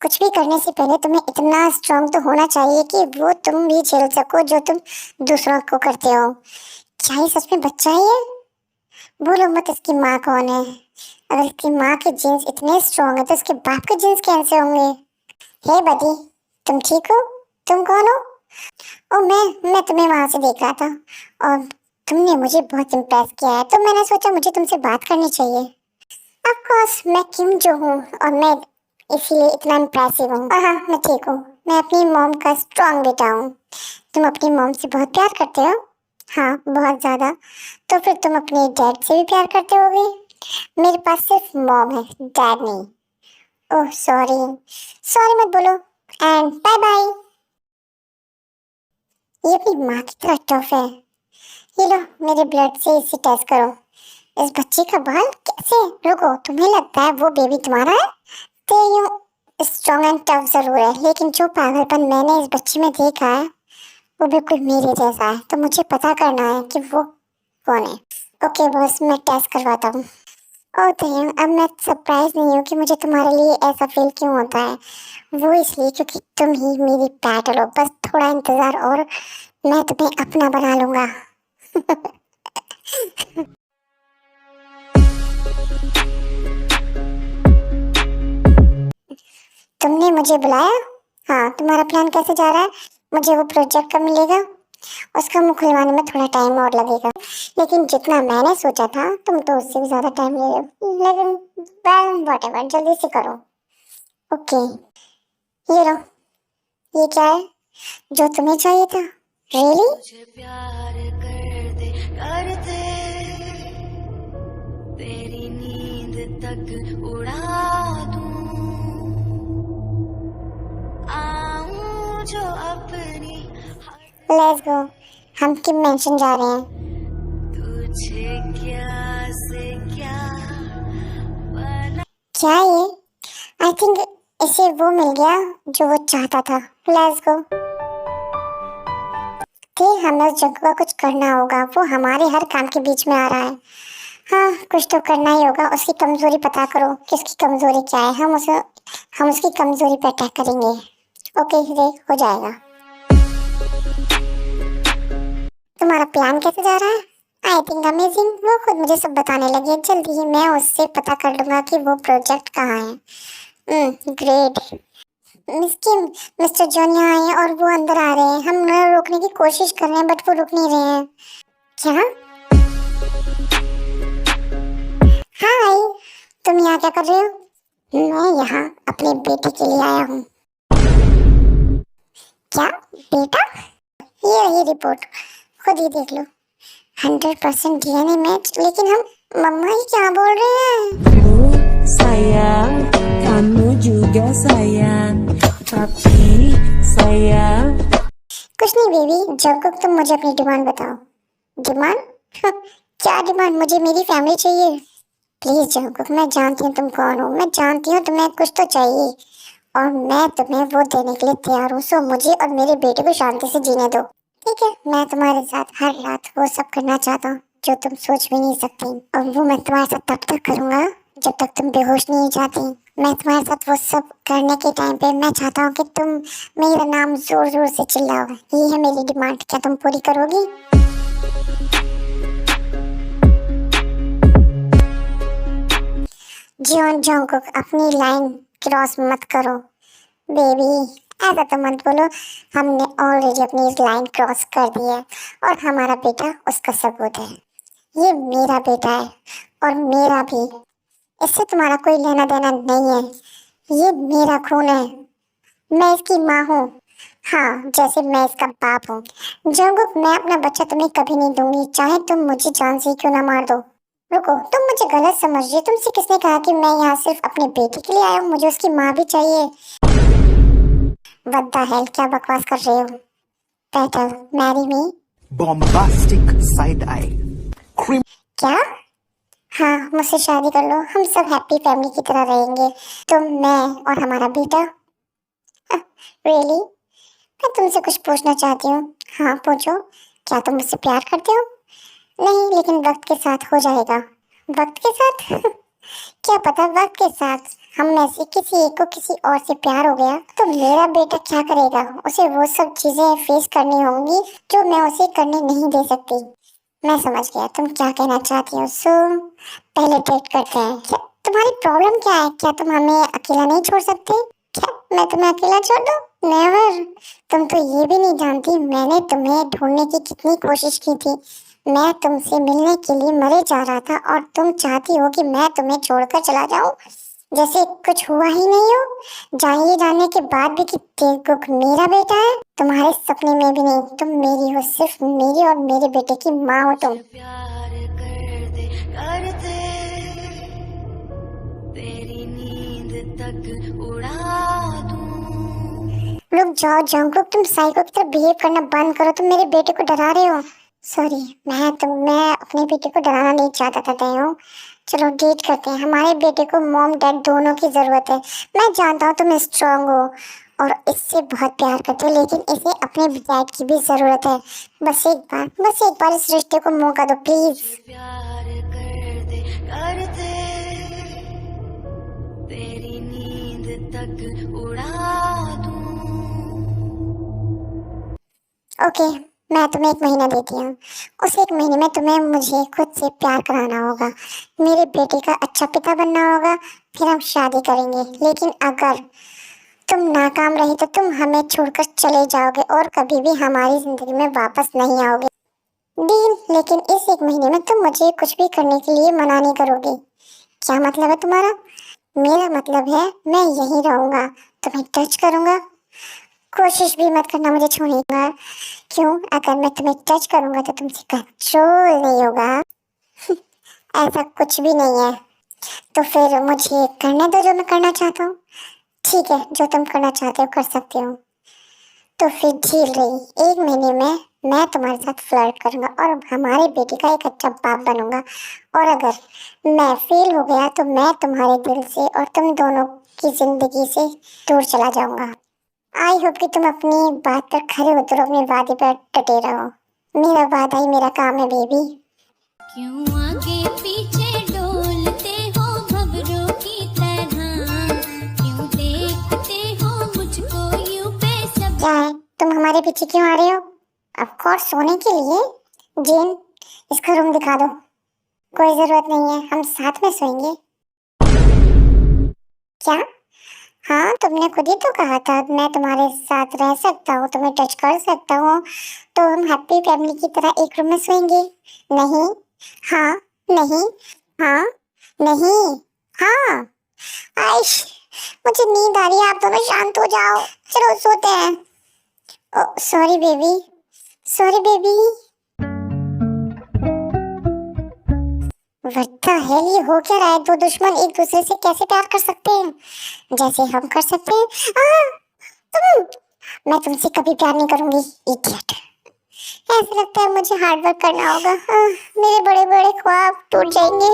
कुछ भी करने से पहले तुम्हें इतना स्ट्रांग तो होना चाहिए कि वो तुम भी झेल सको जो तुम दूसरों को करते हो। क्या ये सच में बच्चा है? बोलो मत इसकी माँ कौन है। अगर इसकी माँ के जीन्स इतने स्ट्रांग है तो इसके बाप के जीन्स कैसे होंगे? हे बदी, तुम ठीक हो? तुम कौन हो? ओ मैं तुम्हें वहां से देख रहा था और तुमने मुझे बहुत इम्प्रेस किया है, तो मैंने सोचा मुझे तुमसे बात करनी चाहिए। ऑफ कोर्स मैं किम जो हूँ और मैं इसीलिए इतना इम्प्रेसिव हूँ। हाँ मैं ठीक हूँ। मैं अपनी मॉम का स्ट्रॉन्ग बेटा हूँ। तुम अपनी मॉम से बहुत प्यार करते हो? हाँ बहुत ज़्यादा। तो फिर तुम अपने डैड से भी प्यार करते होगे? मेरे पास सिर्फ मॉम है, डैड नहीं। ओह सॉरी मत बोलो एंड बाय बाय। ये अपनी माँ की तरह टफ है। ये लो मेरे ब्लड से इसे टेस्ट करो। इस बच्चे का बाल कैसे? रुको, तुम्हें लगता है वो बेबी तुम्हारा है? तो यूं स्ट्रॉन्ग एंड टफ जरूर है, लेकिन जो पागलपन मैंने इस बच्चे में देखा है वो बिल्कुल मेरे जैसा है। तो मुझे पता करना है कि वो कौन है। ओके बॉस, मैं टेस्ट करवाता हूँ। ओह तो अब मैं सरप्राइज नहीं हूँ कि मुझे तुम्हारे लिए ऐसा फील क्यों होता है। वो इसलिए क्योंकि तुम ही मेरी बैटल हो। बस थोड़ा इंतजार और मैं तुम्हें अपना बना लूंगा। तुमने मुझे बुलाया? हाँ, तुम्हारा प्लान कैसे जा रहा है? मुझे वो प्रोजेक्ट कब मिलेगा? उसका मुंह खुलवाने में थोड़ा टाइम और लगेगा, लेकिन जितना मैंने सोचा था तुम तो उससे भी ज्यादा टाइम ले रहे हो। लेकिन वेल व्हाटएवर, जल्दी से करो। ओके, ये लो, ये क्या है जो तुम्हें चाहिए था? रियली? मुझे प्यार कर दे तेरी नींद तक उड़ा दूं, आऊं जो अपनी लेट्स गो, हम किम मेंशन जा रहे हैं। तुझे क्या से क्या बना। क्या ये? आई थिंक इसे वो मिल गया जो वो चाहता था। Let's go. ठीक, हमें उस जगह का कुछ करना होगा, वो हमारे हर काम के बीच में आ रहा है। हाँ, कुछ तो करना ही होगा। उसकी कमजोरी पता करो कि उसकी कमजोरी क्या है, हम उसकी कमजोरी पे अटैक करेंगे। ओके, ये हो जाएगा। तुम्हारा प्लान कैसे जा रहा है? I think amazing. वो खुद मुझे सब बताने लगी है। जल्दी ही मैं उससे पता कर लूंगा कि वो प्रोजेक्ट कहाँ है। ग्रेट। मिस किम, मिस्टर जॉन यहाँ आए हैं और वो अंदर आ रहे हैं। हम उन्हें रोकने की कोशिश कर रहे हैं बट वो रुक नहीं रहे हैं। क्या? हाय, तुम यहाँ क्या कर रहे हो? मैं यहाँ अपने बेटे के लिए आया हूँ। क्या बेटा? ये रही रिपोर्ट, खुद ही देख लो। 100% डीएनए मैच। लेकिन हम, मम्मा ये क्या बोल रहे हैं? Sayang, kamu juga sayang, tapi sayang. कुछ नहीं बेबी, जब तुम मुझे अपनी डिमांड बताओ। डिमांड? क्या डिमांड? मुझे मेरी फैमिली चाहिए। प्लीज जंकुक, मैं जानती हूँ तुम कौन हो, मैं जानती हूँ तुम्हें कुछ तो चाहिए और मैं तुम्हें वो देने के लिए तैयार हूँ। सो मुझे और मेरे बेटे को शांति से जीने दो, ठीक है? मैं तुम्हारे साथ हर रात वो सब करना चाहता हूँ जो तुम सोच भी नहीं सकती, और वो मैं तुम्हारे साथ तब तक करूँगा जब तक तुम बेहोश नहीं हो जाती। मैं तुम्हारे साथ वो सब करने के टाइम पे मैं चाहता हूँ कि तुम मेरा नाम जोर जोर से चिल्लाओ। ये है मेरी डिमांड, क्या तुम पूरी करोगी? जॉन जंकुक, अपनी लाइन क्रॉस मत करो बेबी। ऐसा तो मत बोलो, हमने ऑलरेडी अपनी इस लाइन क्रॉस कर दी है और हमारा बेटा उसका सबूत है। ये मेरा बेटा है और मेरा भी, इससे तुम्हारा कोई लेना देना नहीं है। ये मेरा खून है, मैं इसकी माँ हूँ। हाँ, जैसे मैं इसका बाप हूँ। जंकुक, मैं अपना बच्चा तुम्हें कभी नहीं दूंगी, चाहे तुम मुझे जान से क्यों ना मार दो। रुको, तुम मुझे गलत समझ रही हो। तुमसे किसने कहा कि मैं यहाँ सिर्फ अपने बेटे के लिए आया हूँ? मुझे उसकी माँ भी चाहिए। What the hell, क्या बकवास कर रहे हो? Petal, marry me? Bombastic side eye. क्या? हाँ, मुझसे शादी कर लो, हम सब हैप्पी फैमिली की तरह रहेंगे, तुम, मैं और हमारा बेटा। रियली? मैं तुमसे कुछ पूछना चाहती हूँ। हाँ पूछो, क्या तुम मुझसे प्यार करते हो? नहीं, लेकिन वक्त के साथ हो जाएगा। वक्त के साथ? क्या पता, वक्त के साथ हम में से किसी एक को किसी और से प्यार हो गया तो मेरा बेटा क्या करेगा? उसे वो सब चीजें फेस करनी होंगी जो मैं उसे करने नहीं दे सकती। मैं समझ गया तुम क्या कहना चाहती हो। सो पहले डेट करते हैं। क्या तुम्हारी प्रॉब्लम क्या है? क्या तुम हमें अकेला नहीं छोड़ सकते? क्या मैं तुम्हें अकेला छोड़ दूं? नेवर। तुम तो ये भी नहीं जानती मैंने तुम्हें ढूंढने की कितनी कोशिश की थी। मैं तुमसे मिलने के लिए मरे जा रहा था और तुम चाहती हो कि मैं तुम्हें छोड़कर चला जाऊं, जैसे कुछ हुआ ही नहीं हो। जानिए जानने के बाद भी कि तेकुक मेरा बेटा है, तुम्हारे सपने में भी नहीं। तुम मेरी हो, सिर्फ मेरी और मेरे बेटे की माँ हो तुम। प्यार कर दे तेरी नींद तक उड़ा दूं। रुक जाओ जंकुक, तुम साइको की तरह बिहेव करना बंद करो। तुम मेरे बेटे को डरा रहे हो। सॉरी, मैं अपने बेटे को डराना नहीं चाहता था दयाओं। चलो डेट करते हैं। हमारे बेटे को मॉम डैड दोनों की जरूरत है। मैं जानता हूँ तुम स्ट्रांग हो और इससे बहुत प्यार करते हो, लेकिन इसे अपने डैड की भी जरूरत है। बस एक बार इस रिश्ते को मौका दो प्लीज। प्यार कर दे तेरी नींद तक उड़ा दूं। ओके, मैं तुम्हें 1 महीना देती हूँ। उस 1 महीने में तुम्हें मुझे खुद से प्यार कराना होगा, मेरे बेटे का अच्छा पिता बनना होगा, फिर हम शादी करेंगे। लेकिन अगर तुम नाकाम रही तो तुम हमें छोड़कर चले जाओगे और कभी भी हमारी जिंदगी में वापस नहीं आओगे। डील। लेकिन इस 1 महीने में तुम मुझे कुछ भी करने के लिए मना नहीं करोगे। क्या मतलब है तुम्हारा? मेरा मतलब है मैं यहीं रहूंगा, तुम्हें टच करूंगा, कोशिश भी मत करना मुझे छोड़ने का। क्यों? अगर मैं तुम्हें टच करूंगा तो तुमसे कंट्रोल नहीं होगा। ऐसा कुछ भी नहीं है। तो फिर मुझे करने दो जो मैं करना चाहता हूँ। ठीक है, जो तुम करना चाहते हो कर सकते हो। तो फिर झील रही, 1 महीने में मैं तुम्हारे साथ फ्लर्ट करूंगा और हमारे बेटे का एक अच्छा बाप बनूंगा। और अगर मैं फेल हो गया तो मैं तुम्हारे दिल से और तुम दोनों की जिंदगी से दूर चला जाऊंगा। आई होप कि तुम अपनी बात पर खरे उतरो, अपने वादे पर डटे रहो। मेरा वादा ही मेरा काम है बेबी। क्यों आगे पीछे डोलते हो भंवरों की तरह, क्यों देखते हो मुझको यूं बेसब्र। क्या है, तुम हमारे पीछे क्यों आ रहे हो? ऑफ कोर्स सोने के लिए। जेन, इसका रूम दिखा दो। कोई जरूरत नहीं है, हम साथ में सोएंगे। क्या? हाँ, तुमने खुद ही तो कहा था मैं तुम्हारे साथ रह सकता हूँ, तुम्हें टच कर सकता हूँ, तो हम हैप्पी फैमिली की तरह एक रूम में सोएंगे। नहीं, हाँ, नहीं, हाँ, नहीं, हाँ। आइश, मुझे नींद आ रही है, आप दोनों शांत हो जाओ। चलो सोते हैं। Oh sorry baby, sorry baby. What the hell, ये हो क्या रहा है? दो दुश्मन एक दूसरे से कैसे प्यार कर सकते हैं जैसे हम कर सकते हैं? तुम, मैं तुमसे कभी प्यार नहीं करूंगी, इडियट। ऐसा लगता है मुझे हार्ड वर्क करना होगा। मेरे बड़े बड़े ख्वाब टूट जाएंगे।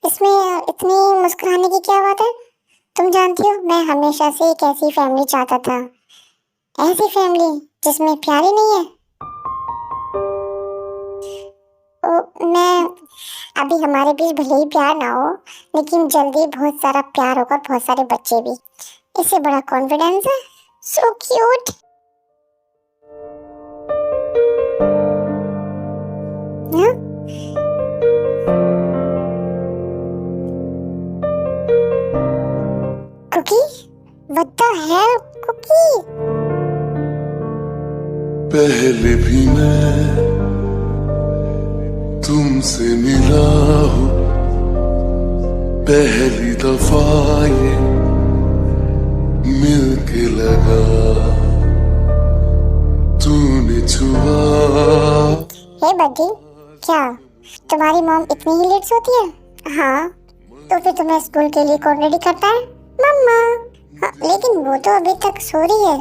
इसमें इतनी मुस्कुराने की क्या बात है? तुम जानती हो मैं हमेशा से एक ऐसी फैमिली चाहता था, ऐसी फैमिली जिसमें प्यार ही नहीं है। मैं अभी हमारे बीच भले ही प्यार ना हो, लेकिन जल्दी बहुत सारा प्यार होगा, बहुत सारे बच्चे भी। इससे बड़ा कॉन्फिडेंस है। So cute. Cookie, what the hell Cookie? पहले भी मैं तुमसे मिला हूँ, पहली दफा ये मिलके लगा, तूने छुआ। हे बड्डी, क्या तुम्हारी मॉम इतनी ही लेट सोती है? हाँ, तो फिर तुम्हें स्कूल के लिए कौन रेडी करता है? मम्मा। हाँ, लेकिन वो तो अभी तक सो रही है,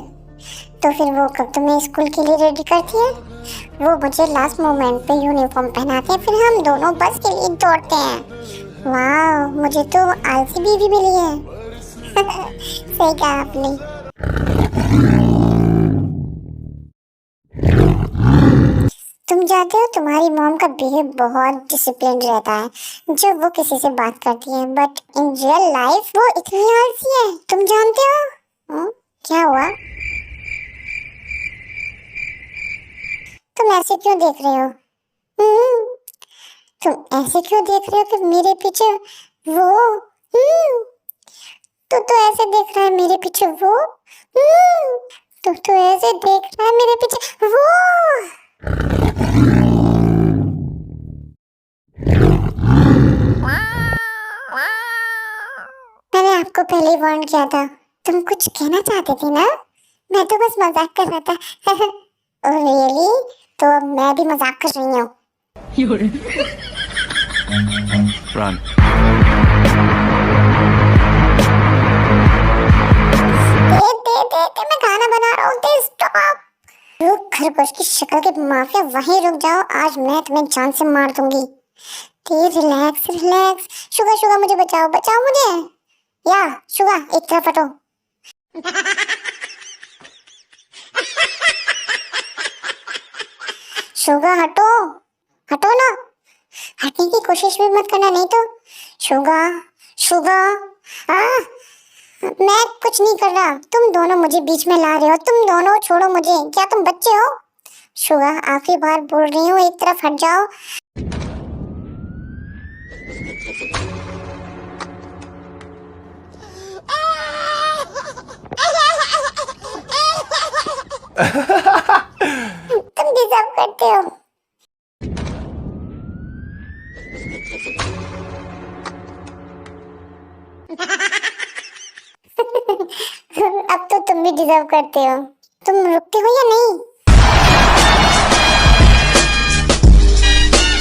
तो फिर वो कब तुम्हें स्कूल के लिए रेडी करती है? वो मुझे लास्ट मोमेंट पे यूनिफॉर्म पहनाते हैं, फिर हम दोनों बस के लिए दौड़ते हैं। वाह, मुझे तो आलसी बीवी मिली है। सही कहा आपने। तुम जानते हो तुम्हारी मॉम का बिहेव बहुत डिसिप्लिन रहता है जब वो किसी से बात करती है, बट इन रियल लाइफ वो इतनी आलसी है, तुम जानते हो? क्या हुआ? तुम ऐसे क्यों देख रहे हो? तुम ऐसे क्यों देख रहे हो कि मेरे पीछे वो? तो ऐसे देख रहा है मेरे पीछे वो? तो ऐसे देख रहा है मेरे पीछे वो? मैंने आपको पहले ही वार्न किया था। तुम कुछ कहना चाहते थे ना? मैं तो बस मजाक कर रहा था। Oh really? तो मैं भी मजाक कर रही हूँ। Run. दे, मैं खाना बना रहा हूँ। स्टॉप। रुक, खरगोश की शक्ल के माफिया, वहीं रुक जाओ, आज मैं तुम्हें जान से मार दूंगी। Relax relax. शुगा मुझे बचाओ, बचाओ मुझे। या शुगा, एक तरफ हटो। शुगा हटो, हटो ना। हटने की कोशिश भी मत करना, नहीं तो। शुगा, मैं कुछ नहीं कर रहा, तुम दोनों मुझे बीच में ला रहे हो। तुम दोनों छोड़ो मुझे, क्या तुम बच्चे हो? शुगा, आखिरी बार बोल रही हूँ, एक तरफ हट जाओ। तुम डिजर्व करते हो। अब तो तुम भी डिजर्व करते हो। तुम रुकते हो या नहीं?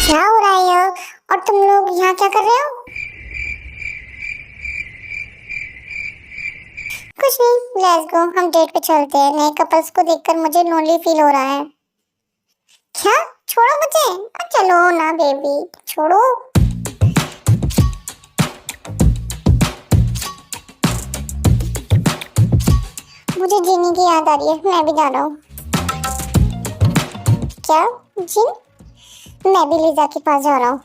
क्या हो रहा है यहाँ? और तुम लोग यहाँ क्या कर रहे हो? कुछ नहीं, लेट्स गो, हम डेट पे चलते हैं। नए कपल्स को देखकर मुझे लोनली फील हो रहा है। क्या? छोड़ो मुझे। चलो ना बेबी, छोड़ो। मुझे जीने की याद आ रही है, मैं भी जा रहा हूँ। क्या? जिन? मैं भी लिजा के पास जा रहा हूँ।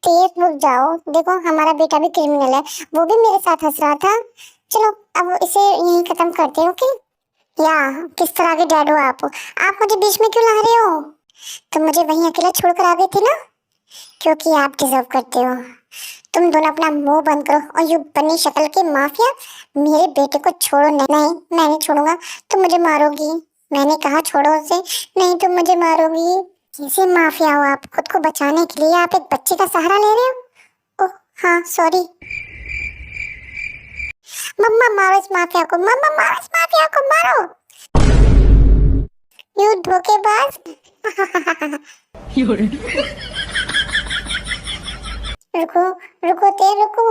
तेज रुक जाओ, देखो हमारा बेटा भी क्रिमिनल है, वो भी मेरे साथ हंस रहा था। चलो अब इसे यहीं खत्म करते हो। ओके? या किस तरह के डैड हो आप मुझे बीच में क्यों ला रहे हो? तुम मुझे वहीं अकेला छोड़कर आ गए थे ना, क्योंकि आप डिजर्व करते हो। तुम दोनों अपना मुंह बंद करो और यू बनी शक्ल के माफिया, मेरे बेटे को छोड़ो। नहीं, मैं नहीं छोड़ूंगा। तुम मुझे मारोगी। मैंने कहा छोड़ो उसे। नहीं, तुम मुझे मारोगी। कैसे माफिया हो आप? खुद को बचाने के लिए आप एक बच्चे का सहारा ले रहे हो। ओह हाँ, सॉरी। मम्मा मारो इस माफिया को, मम्मा मारो इस माफिया को, मारो। यू धोखेबाज। रुको रुको ते रुको।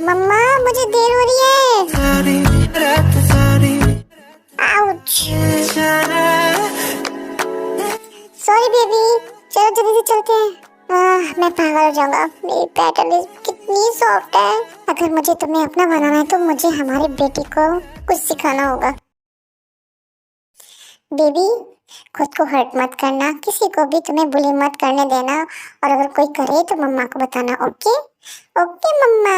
मम्मा मुझे देर हो रही है। आउच। सॉरी बेबी, चलो जल्दी से चलते हैं। मैं पागल हो जाऊंगा, मेरी पैटर्न कितनी सॉफ्ट है। अगर मुझे तुम्हें अपना बनाना है तो मुझे हमारे बेटी को कुछ सिखाना होगा। बेबी, खुद को हर्ट मत करना, किसी को भी तुम्हें बुली मत करने देना, और अगर कोई करे तो मम्मा को बताना। ओके? ओके मम्मा।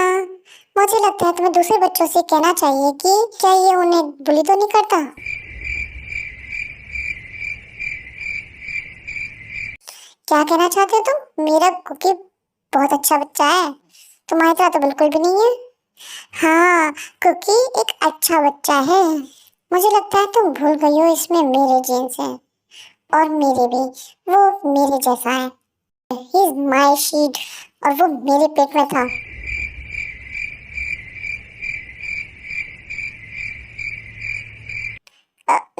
मुझे लगता है तुम्हें दूसरे बच्चों से कहना चाहिए कि क्या ये उन्हें बुली तो नहीं करता। क्या कहना चाहते हो तुम? मेरा कुकी बहुत अच्छा बच्चा है, तुम्हारी तरह तो बिल्कुल भी नहीं है। हाँ, कुकी एक अच्छा बच्चा है। मुझे लगता है तुम भूल गई हो, इसमें मेरे जीन्स हैं और मेरे भी। वो मेरे जैसा है। ही इज माय शीड, और वो मेरे पेट में था।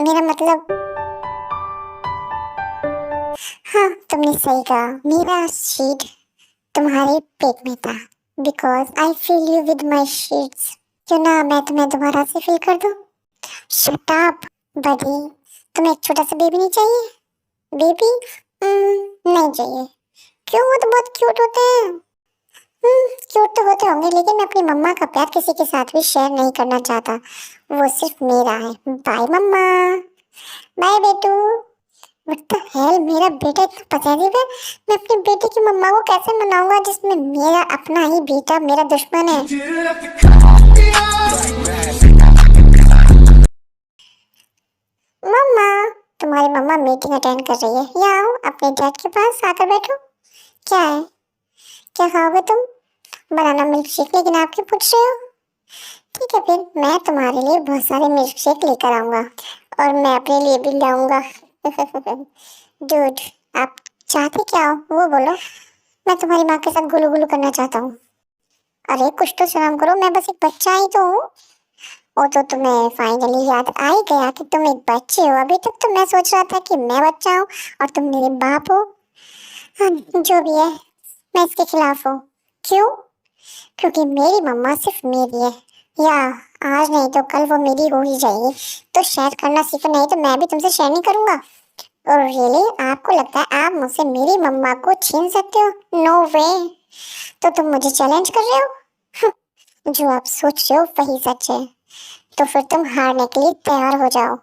मेरा मतलब, हाँ तुमने सही कहा, मेरा शीड तुम्हारे पेट में था। Because I feel you with my शीड्स। क्यों ना मैं तुम्हें दोबारा से फील कर दूं? शट अप बडी। तुम्हें एक छोटा सा बेबी नहीं चाहिए? बेबी नहीं चाहिए। क्यों? वो तो बहुत क्यूट होते हैं। क्यूट तो होते होंगे, लेकिन मैं अपनी मम्मा का प्यार किसी के साथ भी शेयर नहीं करना चाहता। वो सिर्फ मेरा है। Bye mama. बाय बेटू। What the hell, मेरा बेटा इतना पसंदीदा है। मैं अपने बेटे की मम्मा को कैसे मनाऊंगा जिसमें मेरा अपना ही बेटा मेरा दुश्मन है। मम्मा, तुम्हारी मम्मा मीटिंग अटेंड कर रही है। यहाँ आओ, अपने डैड के पास आकर बैठो। क्या है? क्या खाओगे तुम? बनाना मिल्क शेक, लेकिन आप क्यों पूछ रहे हो? ठीक है फिर, मैं तुम्हारे लिए बहुत सारे मिल्क शेक लेकर आऊंगा, और मैं अपने लिए भी लाऊंगा। डूड, आप चाहते क्या हो वो बोलो। मैं तुम्हारी माँ के साथ गुलू गुलू करना चाहता हूँ। अरे कुछ तो शर्म करो, मैं बस एक बच्चा ही तो हूँ। वो तो तुम्हें फाइनली याद आ ही गया कि तुम एक बच्चे हो। अभी तक तो मैं सोच रहा था कि मैं बच्चा हूँ और तुम मेरे बाप हो। जो भी है, मैं इसके खिलाफ हूँ। क्यों? क्योंकि मेरी मम्मा सिर्फ मेरी है, या आज नहीं तो कल वो मेरी हो ही जाएगी। तो शेयर करना सीखो, नहीं तो मैं भी तुमसे शेयर नहीं करूँगा। और रियली आपको लगता है आप मुझसे मेरी मम्मा को छीन सकते हो? नो वे। तो तुम मुझे चैलेंज कर रहे हो? जो आप सोच रहे हो वही सच है। तो फिर तुम हारने के लिए तैयार हो जाओ।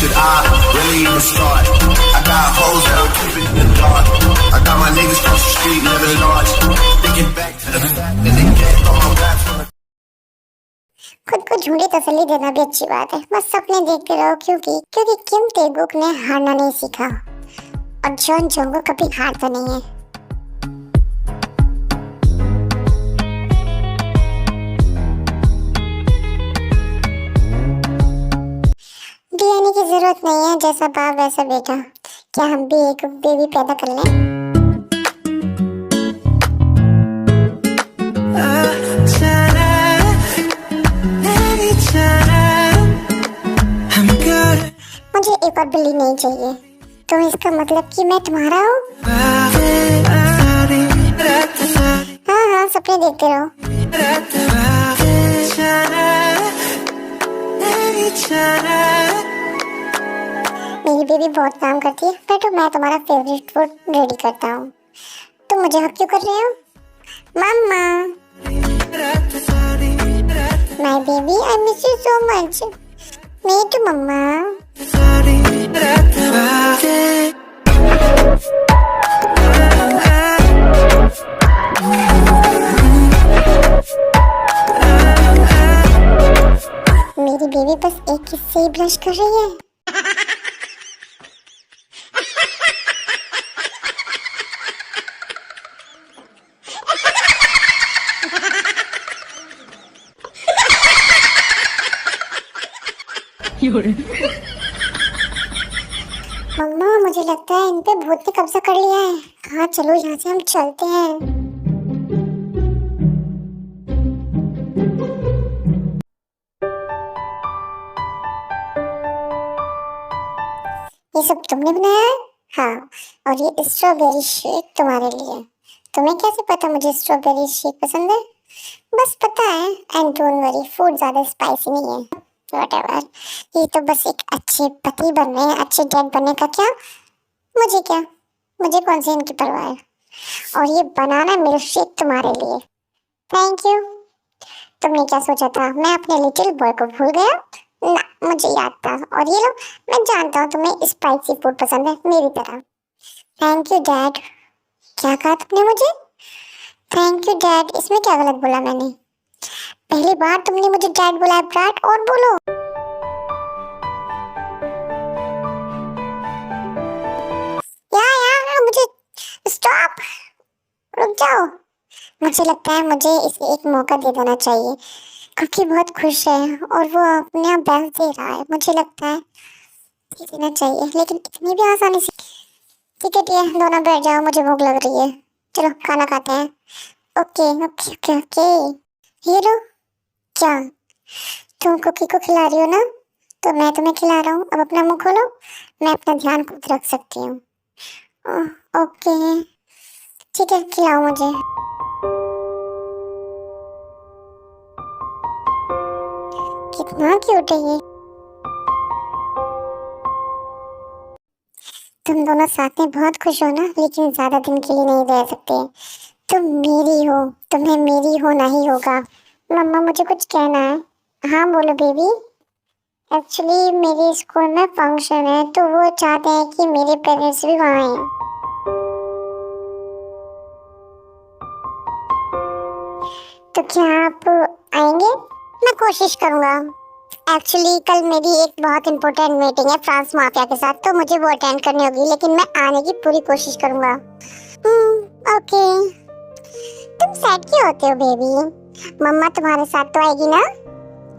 Should I really even start? I got hoes that I'm keeping in the dark. I got my niggas across the street living large. Thinking back to the fact that they can't throw my rap from the खुद को झूठी तसल्ली देना भी अच्छी बात है। बस सपने देखते रहो, क्योंकि किम तेगुक ने हारना नहीं सीखा और जॉन जोंगो कभी हारता नहीं है। डीएनए की जरूरत नहीं है, जैसा बाप वैसा बेटा। क्या हम भी एक बेबी पैदा कर लें? मुझे एक और बिल्ली नहीं चाहिए। तो इसका मतलब कि मैं तुम्हारा हूँ? हाँ हाँ, सपने देखते रहो। मेरी बेबी बहुत काम करती है। बैठो, मैं तुम्हारा फेवरेट फूड रेडी करता हूँ। तुम मुझे हक क्यों कर रहे हो? Mama, my baby, I miss you so much. Me too mama. मेरी बेबी बस एक किस से ही ब्लश कर रही है। मम्मा, मुझे लगता है इन पे भूत ने कब्जा कर लिया है। हाँ चलो, यहाँ से हम चलते हैं। ये सब तुमने बनाया है? हाँ, और ये स्ट्रॉबेरी शेक तुम्हारे लिए। तुम्हें कैसे पता मुझे स्ट्रॉबेरी शेक पसंद है? बस पता है। एंड डोंट वरी, फूड ज्यादा स्पाइसी नहीं है। व्हाटएवर, ये तो बस एक अच्छे पति बनने, अच्छे डैड बनने का क्या? मुझे कौन सी इनकी परवाह है। और ये बनाना मिल्क शेक तुम्हारे लिए। Thank you. तुमने क्या सोचा था, मैं अपने लिटिल बॉय को भूल गया? ना, मुझे याद था। और ये लो, मैं जानता हूँ तुम्हें स्पाइसी फूड पसंद है मेरी तरह। Thank you dad. क्या कहा तुमने मुझे? Thank you dad. इसमें क्या गलत बोला मैंने? पहली बार तुमने मुझे डैड बोला, ब्राट। और बोलो। यार मुझे स्टॉप, रुक जाओ। मुझे लगता है मुझे इसे एक मौका दे देना चाहिए, क्योंकि बहुत खुश है और वो अपने आप बेस्ट दे रहा है। मुझे लगता है दे देना चाहिए, लेकिन इतनी भी आसानी से। ठीक है, दोनों बैठ जाओ, मुझे भूख लग रही है। चलो खाना खाते हैं। Okay okay okay okay. Hero, क्या तुम कुकी को खिला रही हो ना? तो मैं तुम्हें खिला रहा हूँ। अब अपना मुंह खोलो, मैं अपना ध्यान खुद रख सकती हूँ। ओके ठीक है, खिलाओ मुझे। कितना क्यूट है ये। तुम दोनों साथ में बहुत खुश हो ना, लेकिन ज्यादा दिन के लिए नहीं रह सकते। तुम मेरी हो, तुम्हें मेरी होना ही होगा। मम्मा, मुझे कुछ कहना है। हाँ बोलो बेबी। एक्चुअली मेरे स्कूल में फंक्शन है, तो वो चाहते हैं कि मेरे पेरेंट्स भी वहाँ आए। तो क्या आप आएंगे? मैं कोशिश करूँगा। एक्चुअली कल मेरी एक बहुत इंपॉर्टेंट मीटिंग है फ्रांस माफिया के साथ, तो मुझे वो अटेंड करनी होगी, लेकिन मैं आने की पूरी कोशिश करूँगा। ओके। तुम सैड क्यों होते हो बेबी? मम्मा तुम्हारे साथ तो आएगी ना?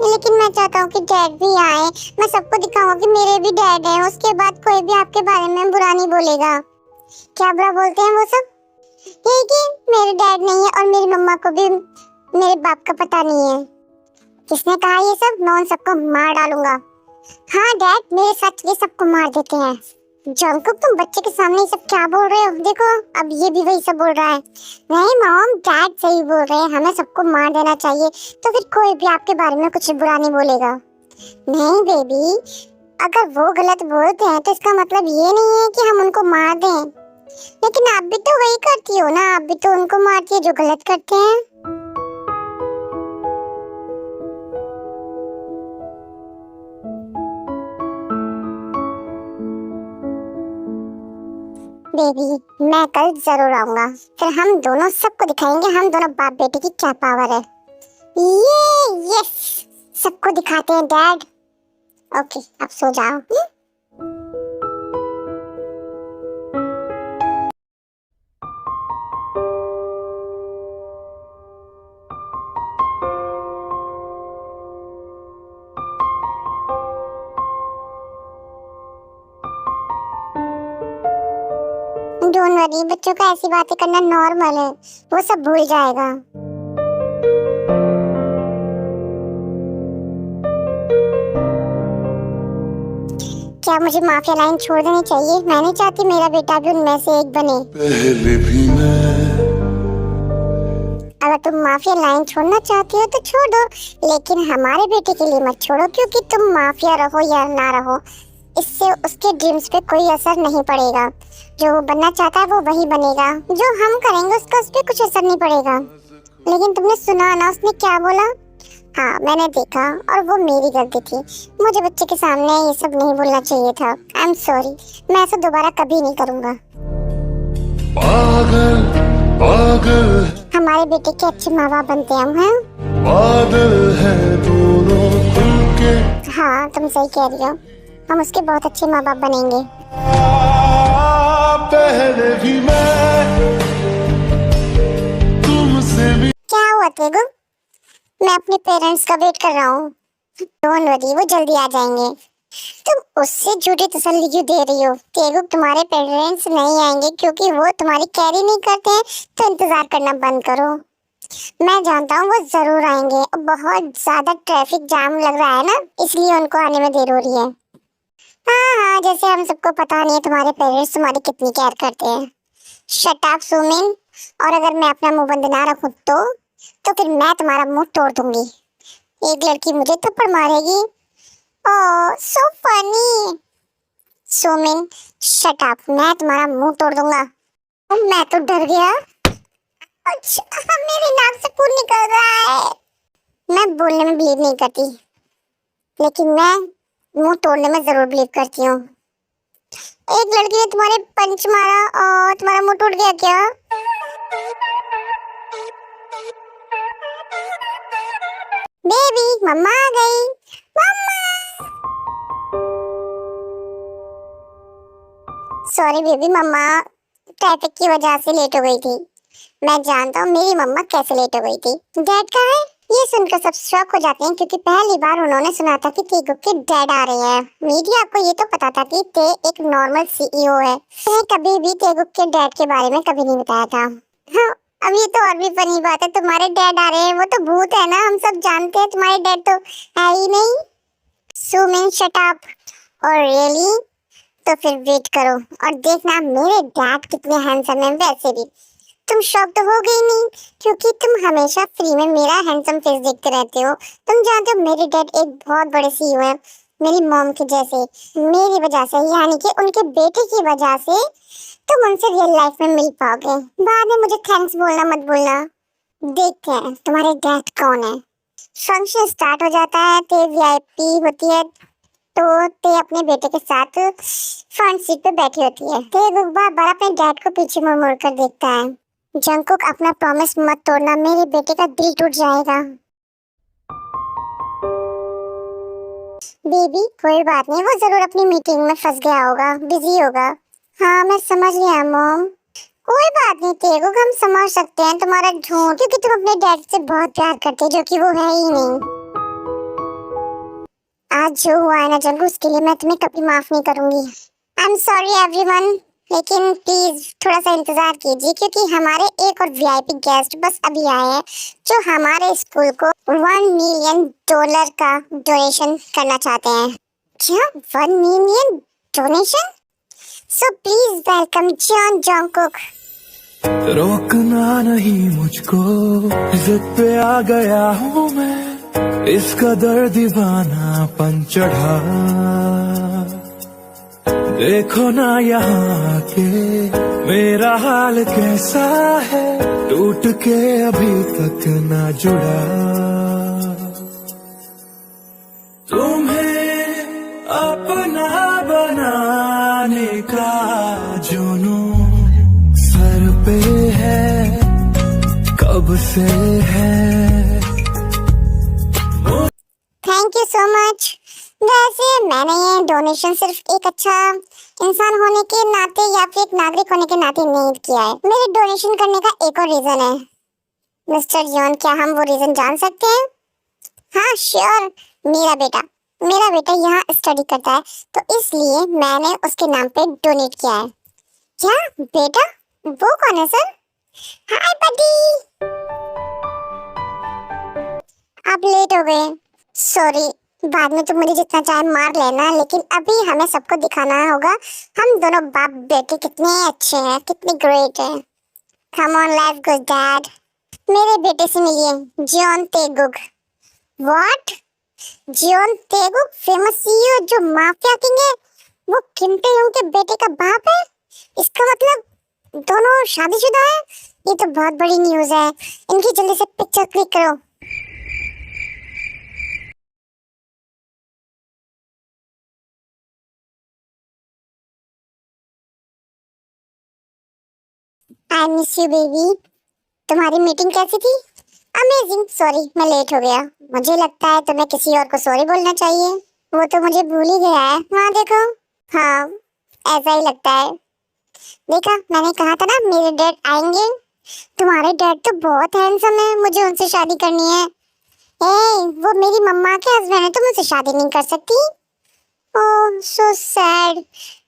लेकिन मैं चाहता हूँ कि डैड भी आए। मैं सबको दिखाऊंगा कि मेरे भी डैड हैं। उसके बाद कोई भी आपके बारे में बुरा नहीं बोलेगा। क्या बुरा बोलते हैं वो सब? यही कि मेरे डैड नहीं है और मेरी मम्मा को भी मेरे बाप का पता नहीं है। किसने कहा ये सब? मैं उन सबको मार डालूंगा। हाँ डैड, मेरे साथ ये सबको मार देते हैं। जंकुक, तुम बच्चे के सामने ये सब क्या बोल रहे हो? देखो अब ये भी वही सब बोल रहा है। नहीं मॉम, डैड सही बोल रहे हैं, हमें सबको मार देना चाहिए, तो फिर कोई भी आपके बारे में कुछ बुरा नहीं बोलेगा। नहीं बेबी, अगर वो गलत बोलते हैं तो इसका मतलब ये नहीं है कि हम उनको मार दें। लेकिन आप भी तो वही करती हो ना, आप भी तो उनको मारती है जो गलत करते हैं। बेबी, मैं कल जरूर आऊंगा, फिर हम दोनों सबको दिखाएंगे हम दोनों बाप बेटे की क्या पावर है। ये यस, सबको दिखाते हैं डैड। ओके, अब सो जाओ। डोंट वरी, बच्चों को ऐसी बातें करना नॉर्मल है, वो सब भूल जाएगा। क्या मुझे माफिया लाइन छोड़ देनी चाहिए? मैं नहीं चाहती मेरा बेटा भी उनमें से एक बने। पहले भी मैं अगर तुम माफिया लाइन छोड़ना चाहती हो तो छोड़ दो, लेकिन हमारे बेटे के लिए मत छोड़ो, क्योंकि तुम माफिया रहो या ना रहो, इससे उसके ड्रीम्स पे कोई असर नहीं पड़ेगा। जो वो बनना चाहता है वो वही बनेगा, जो हम करेंगे उसका उस पर कुछ असर नहीं पड़ेगा। लेकिन तुमने सुना ना उसने क्या बोला? हाँ, मैंने देखा और वो मेरी गलती थी, मुझे बच्चे के सामने ये सब नहीं बोलना चाहिए था। आई एम सॉरी, मैं ऐसा दोबारा कभी नहीं करूँगा। पागल पागल हमारे बेटे के अच्छे माँ बाप बनते हैं हम, हैं? बादल है दोनों खुल के। हाँ, तुम सही कह रही हो, हम उसके बहुत अच्छे माँ बाप बनेंगे। पहले भी मैं तुमसे भी। क्या हुआ तेगु? मैं अपने पेरेंट्स का वेट कर रहा हूँ। डोंट वरी, वो जल्दी आ जाएंगे। तुम उससे झूठी तसल्ली क्यों दे रही हो? तेगु, तुम्हारे पेरेंट्स नहीं आएंगे क्योंकि वो तुम्हारी कैरी नहीं करते हैं, तो इंतजार करना बंद करो। मैं जानता हूँ वो जरूर आएंगे, बहुत ज्यादा ट्रैफिक जाम लग रहा है ना, इसलिए उनको आने में देर हो रही है। हाँ, जैसे हम सबको पता नहीं है तुम्हारे पेरेंट्स तुम्हारी कितनी केयर करते हैं। शट अप सुमिन, और अगर मैं अपना मुंह बंद ना रखूं तो फिर मैं तुम्हारा मुंह तोड़ दूंगी। एक लड़की मुझे थप्पड़ मारेगी। ओह सो फनी। सुमिन शट अप, मैं तुम्हारा मुंह तोड़ दूंगा। मैं तो डर गया। अच्छा, मेरी नाक से खून निकल रहा है। मैं बोलने में बिलीव नहीं करती, लेकिन मैं मुंह तोड़ने में जरूर बिलीव करती हूँ। एक लड़की ने तुम्हारे पंच मारा और तुम्हारा मुंह टूट गया क्या? बेबी, मम्मा आ गई। मम्मा। सॉरी बेबी, मम्मा ट्रैफिक की वजह से लेट हो गई थी। मैं जानता हूँ मेरी मम्मा कैसे लेट हो गई थी। डैड कहाँ है? ये सुनकर सब शॉक हो जाते हैं क्योंकि पहली बार उन्होंने सुना था कि तेगु के डैड आ रहे हैं। मीडिया को ये तो पता था कि ते एक नॉर्मल सीईओ है, उन्हें कभी भी तेगु के डैड के बारे में कभी नहीं बताया था। हाँ, अब ये तो और भी फनी बात है, तुम्हारे डैड आ रहे हैं, वो तो भूत है ना, हम सब जानते हैं, तुम्हारे डैड तो है ही नहीं। सुमिन शट अप। और रियली? तो फिर वेट करो और देखना मेरे डैड कितने हैंडसम हैं। वैसे भी तुम शॉक तो हो गई नहीं, क्योंकि तुम हमेशा फ्री में मेरा हैंडसम फेस देखते रहते हो। तुम जानते हो मेरे डैड एक बहुत बड़े सीईओ हैं, मेरी मॉम के जैसे। मेरी वजह से, यानी कि उनके बेटे की वजह से तुम उनसे रियल लाइफ में मिल पाओगे। बाद में मुझे थैंक्स बोलना मत भूलना। देखते हैं तुम्हारे डैड कौन है। फंक्शन स्टार्ट हो जाता है, ते वीआईपी होती है, तो ते अपने बेटे के साथ फ्रंट सीट पे बैठी होती है। ते बार अपने डैड को पीछे मुड़ मुड़ कर देखता है। जंकुक, अपना प्रॉमिस मत तोड़ना, मेरे बेटे का दिल टूट जाएगा। बेबी कोई बात नहीं, वो जरूर अपनी मीटिंग में फंस गया होगा, बिजी होगा। हाँ मैं समझ गया मॉम। कोई बात नहीं तेगु, हम समझ सकते हैं तुम्हारा झूठ, क्योंकि तुम अपने डैड से बहुत प्यार करते हो, जो कि वो है ही नहीं। आज जो हुआ है ना जंकुक, उसके लिए मैं तुम्हें कभी माफ नहीं करूंगी। आई एम सॉरी एवरीवन, लेकिन प्लीज थोड़ा सा इंतजार कीजिए क्योंकि हमारे एक और वीआईपी गेस्ट बस अभी आए हैं जो हमारे स्कूल को $1 मिलियन का डोनेशन करना चाहते हैं। क्या 1 million donation? So please welcome Jeon Jungkook. रोकना नहीं मुझको, जिद पे आ गया हूँ मैं, इसका दर्द दीवानापन चढ़ा। देखो ना यहाँ के मेरा हाल कैसा है, टूट के अभी तक ना जुड़ा। तुम्हें अपना बनाने का जुनून सर पे है, कब से है। Thank you so much. वैसे मैंने ये डोनेशन सिर्फ एक अच्छा इंसान होने के नाते या फिर एक नागरिक होने के नाते नहीं किया है। मेरे डोनेशन करने का एक और रीजन है। मिस्टर जॉन, क्या हम वो रीजन जान सकते हैं? हाँ श्योर। मेरा बेटा यहाँ स्टडी करता है तो इसलिए मैंने उसके नाम पे डोनेट किया है। क्या बेटा? वो कौन है सर? हाय बडी। आप लेट हो गए, सॉरी। बाद में तुम मुझे जितना चाहे मार लेना, लेकिन अभी हमें सबको दिखाना होगा हम दोनों बाप बेटे कितने अच्छे हैं, कितने ग्रेट हैं। Come on let's go dad. मेरे बेटे से मिलिए, Jeon Taeguk. What? Jeon Taeguk, famous CEO जो माफिया किंग है, वो किम टे युंग के बेटे का बाप है? इसका मतलब दोनों शादीशुदा है? ये तो बहुत बड़ी न्यूज़ है। इनकी जल्दी से पिक्चर क्लिक करो। आई मिस यू बेबी। तुम्हारी मीटिंग कैसी थी? अमेजिंग। सॉरी मैं लेट हो गया। मुझे लगता है तुम्हें किसी और को सॉरी बोलना चाहिए। वो तो मुझे भूल ही गया है। वहाँ देखो। हाँ ऐसा ही लगता है। देखा, मैंने कहा था ना मेरे डैड आएंगे। तुम्हारे डैड तो बहुत हैंडसम है, मुझे उनसे शादी करनी है। वो मेरी मम्मा के हस्बैंड है, तुम मुझसे शादी नहीं कर सकती? ओह सो सैड।